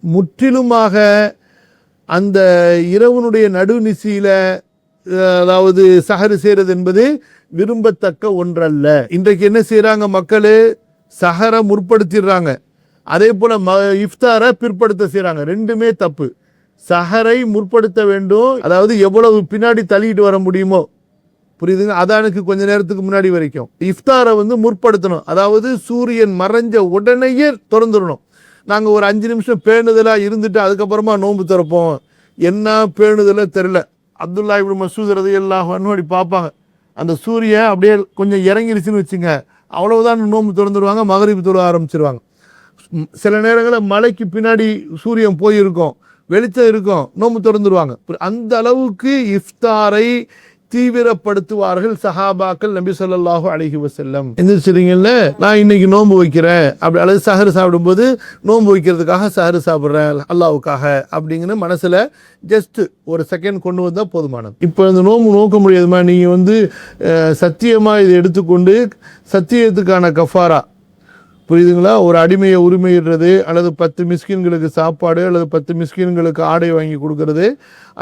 முற்றிலுமாக அந்த இரவனுடைய நடுநிசையில் அதாவது சஹரு செய்கிறது என்பது விரும்பத்தக்க ஒன்றல்ல. இன்றைக்கு என்ன செய்கிறாங்க மக்கள்? சஹரை முற்படுத்திடுறாங்க, அதே போல் இஃப்தாரை பிற்படுத்த செய்கிறாங்க. ரெண்டுமே தப்பு. சஹரை முற்படுத்த வேண்டும், அதாவது எவ்வளவு பின்னாடி தள்ளிட்டு வர முடியுமோ, புரியுதுங்க, அதானுக்கு கொஞ்ச நேரத்துக்கு முன்னாடி வரைக்கும். இஃப்தாரை வந்து முற்படுத்தணும், அதாவது சூரியன் மறைஞ்ச உடனேயே திறந்துடணும். நாங்கள் ஒரு 5 நிமிஷம் பேணுதலாக இருந்துட்டு அதுக்கப்புறமா நோன்பு திறப்போம், என்ன பேணுதலாக தெரில. அப்துல்லா இப்னு மஸ்ஊத் ரலியல்லாஹு அன்ஹு அப்படி பார்ப்பாங்க, அந்த சூரியன் அப்படியே கொஞ்சம் இறங்கிருச்சுன்னு வச்சுங்க, அவ்வளவுதான் நோன்பு திறந்துடுவாங்க, மகரிப் தொழ ஆரம்பிச்சிருவாங்க. சில நேரங்களில் மலைக்கு பின்னாடி சூரியன் போயிருக்கும், வெளிச்சம் இருக்கும், நோன்பு திறந்துடுவாங்க. அந்த அளவுக்கு இஃப்தாரை தீவிரப்படுத்துவார்கள் சஹாபாக்கள் நபி ஸல்லல்லாஹு அலைஹி வஸல்லம். எந்திரிச்சிருங்கல்ல, நான் இன்னைக்கு நோன்பு வைக்கிறேன் அப்படி, அல்லது சஹரு சாப்பிடும்போது நோன்பு வைக்கிறதுக்காக சஹரு சாப்பிட்றேன் அல்லாஹ்வுக்காக அப்படிங்கிற மனசில் ஜஸ்ட் ஒரு செகண்ட் கொண்டு வந்தால் போதுமானது. இப்போ இந்த நோன்பு நோக்க முடியாதுமா? நீங்கள் வந்து சத்தியமாக இதை எடுத்துக்கொண்டு சத்தியத்துக்கான கஃபாரா, புரியுதுங்களா, ஒரு அடிமையை உரிமையிடுறது, அல்லது 10 மிஸ்கின்களுக்கு சாப்பாடு, அல்லது 10 மிஸ்கின்களுக்கு ஆடை வாங்கி கொடுக்கறது,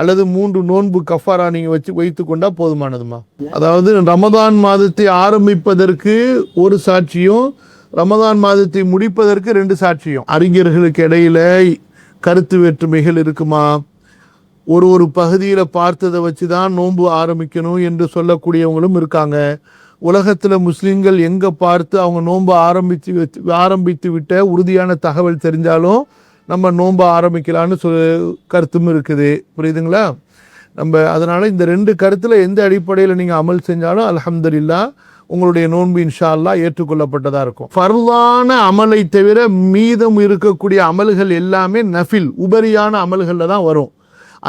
அல்லது 3 நோன்பு கஃபாரா நீங்கள் வைத்து கொண்டால் போதுமானதுமா? அதாவது ரமதான் மாதத்தை ஆரம்பிப்பதற்கு ஒரு சாட்சியும், ரமதான் மாதத்தை முடிப்பதற்கு 2 சாட்சியும். அறிஞர்களுக்கு இடையில கருத்து வேற்றுமைகள் இருக்குமா? ஒரு பகுதியில் பார்த்ததை வச்சு தான் நோன்பு ஆரம்பிக்கணும் என்று சொல்லக்கூடியவங்களும் இருக்காங்க. உலகத்தில் முஸ்லீம்கள் எங்கே பார்த்து அவங்க நோன்பை ஆரம்பித்து விட்ட உறுதியான தகவல் தெரிஞ்சாலும் நம்ம நோன்பை ஆரம்பிக்கலான்னு கருத்தும் இருக்குது. புரியுதுங்களா? அதனால் இந்த 2 கருத்தில் எந்த அடிப்படையில் நீங்கள் அமல் செஞ்சாலும் அல்ஹம்துலில்லாஹ் உங்களுடைய நோன்பு இன்ஷா அல்லாஹ் ஏற்றுக்கொள்ளப்பட்டதாக இருக்கும். ஃபர்லான அமலை தவிர மீதம் இருக்கக்கூடிய அமல்கள் எல்லாமே நஃபில் உபரியான அமல்களில் தான் வரும்.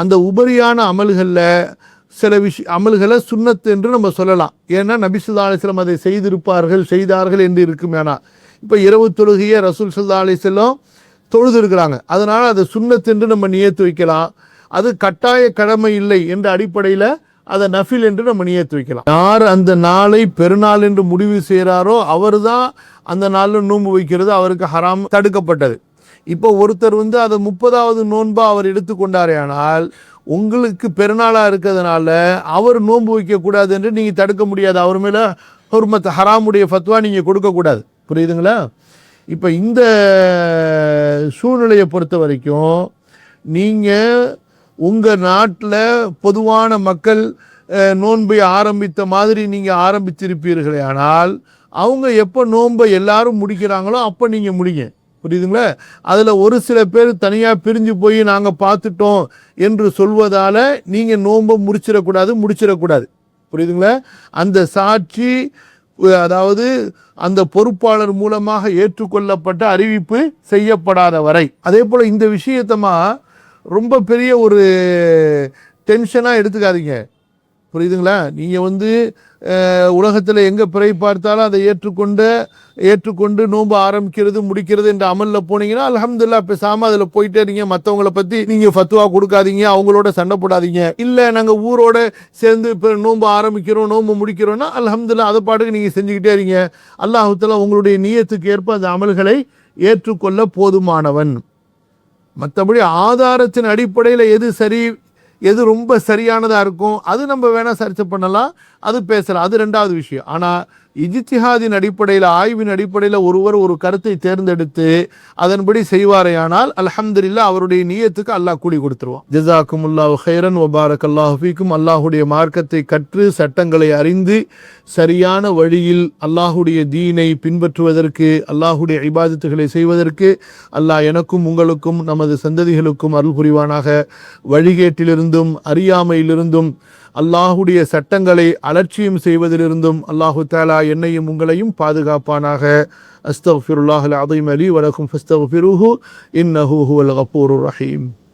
அந்த உபரியான அமல்களில் சில அமல்களை சுன்னத் என்று நம்ம சொல்லலாம். ஏன்னா நபி ஸல்லல்லாஹு அலைஹி வஸல்லம் அதை செய்தார்கள் என்று இருக்கும். ஏன்னா இப்போ இரவு தொழுகையை ரசூல் ஸல்லல்லாஹு அலைஹி வஸல்லம் தொழுது இருக்கிறாங்க, அதனால் அதை சுன்னத் என்று நம்ம நியத்து வைக்கலாம். அது கட்டாய கடமை இல்லை என்ற அடிப்படையில் அதை நஃபில் என்று நம்ம நியத்து வைக்கலாம். யார் அந்த நாளை பெருநாள் என்று முடிவு செய்கிறாரோ அவர் தான் அந்த நாளில் நோன்பு வைக்கிறது அவருக்கு ஹராம், தடுக்கப்பட்டது. இப்போ ஒருத்தர் அதை 30வது நோன்பா அவர் எடுத்துக்கொண்டாரே, ஆனால் உங்களுக்கு பெருநாளாக இருக்கிறதுனால அவர் நோன்பு வைக்கக்கூடாது என்று நீங்கள் தடுக்க முடியாது. அவர் மேலே ஹுர்மத் ஹராமுடைய ஃபத்வா நீங்கள் கொடுக்கக்கூடாது. புரியுதுங்களா? இப்போ இந்த சூழ்நிலையை பொறுத்த வரைக்கும் நீங்கள் உங்கள் நாட்டில் பொதுவான மக்கள் நோன்பை ஆரம்பித்த மாதிரி நீங்கள் ஆரம்பிச்சிருப்பீர்களே, ஆனால் அவங்க எப்போ நோன்பை எல்லாரும் முடிக்கிறாங்களோ அப்போ நீங்கள் முடிங்க. புரியுதுங்களா? அதில் ஒரு சில பேர் தனியாக பிரிஞ்சு போய் நாங்கள் பார்த்துட்டோம் என்று சொல்வதால் நீங்கள் நோன்பை முடிச்சிடக்கூடாது. புரியுதுங்களா? அந்த சாட்சி, அதாவது அந்த பொறுப்பாளர் மூலமாக ஏற்றுக்கொள்ளப்பட்ட அறிவிப்பு செய்யப்படாத வரை. அதே போல் இந்த விஷயத்தமா ரொம்ப பெரிய ஒரு டென்ஷனாக எடுத்துக்காதீங்க. புரியுதுங்களா? நீங்கள் உலகத்தில் எங்கே பிறை பார்த்தாலும் அதை ஏற்றுக்கொண்டு நோன்பு ஆரம்பிக்கிறது முடிக்கிறது என்ற அமலில் போனீங்கன்னா அல்ஹம்துலில்லாஹ் பேசாமல் அதில் போயிட்டே இருங்க. மற்றவங்களை பற்றி நீங்கள் ஃபத்வா கொடுக்காதீங்க, அவங்களோட சண்டை போடாதீங்க. இல்லை நாங்கள் ஊரோட சேர்ந்து இப்போ நோன்பு ஆரம்பிக்கிறோம் நோன்பு முடிக்கிறோன்னா அல்ஹம்துலில்லாஹ் அதை பாட்டுக்கு நீங்கள் செஞ்சுக்கிட்டே இருங்க. அல்லாஹ் தஆலா உங்களுடைய நியத்துக்கு ஏற்ப அந்த அமல்களை ஏற்றுக்கொள்ள போதுமானவன். மற்றபடி ஆதாரத்தின் அடிப்படையில் எது சரி எது ரொம்ப சரியானதாக இருக்கும் அது நம்ம வேணால் சர்ச்சை பண்ணலாம், அது பேசலாம், அது 2வது விஷயம். ஆனால் இஜ்திஹாதின் அடிப்படையில் ஆய்வின் அடிப்படையில் ஒருவர் ஒரு கருத்தை தேர்ந்தெடுத்து அதன்படி செய்வாரேயானால் அல்ஹம்துலில்லாஹ் அவருடைய நியத்துக்கு அல்லாஹ் கூலி கொடுத்துருவான். ஜஸாக்குமுல்லாஹு ஹைரன் வ பாரக்கல்லாஹு ஃபீக்கும். அல்லாஹுடைய மார்க்கத்தை கற்று சட்டங்களை அறிந்து சரியான வழியில் அல்லாஹுடைய தீனை பின்பற்றுவதற்கு, அல்லாஹுடைய இபாதத்துகளை செய்வதற்கு அல்லாஹ் எனக்கும் உங்களுக்கும் நமது சந்ததிகளுக்கும் அருள் புரிவானாக. வழிகேட்டிலிருந்தும் அறியாமையிலிருந்தும் அல்லாஹுடைய சட்டங்களை அலட்சியம் செய்வதிலிருந்தும் அல்லாஹு தஆலா என்னையும் உங்களையும் பாதுகாப்பானாக. அஸ்தக்ஃபிருல்லாஹல் அஸீம் லீ வ லக்கும் ஃபஸ்தக்ஃபிருஹு இன்னஹு ஹுவல் கஃபூருர் ரஹீம்.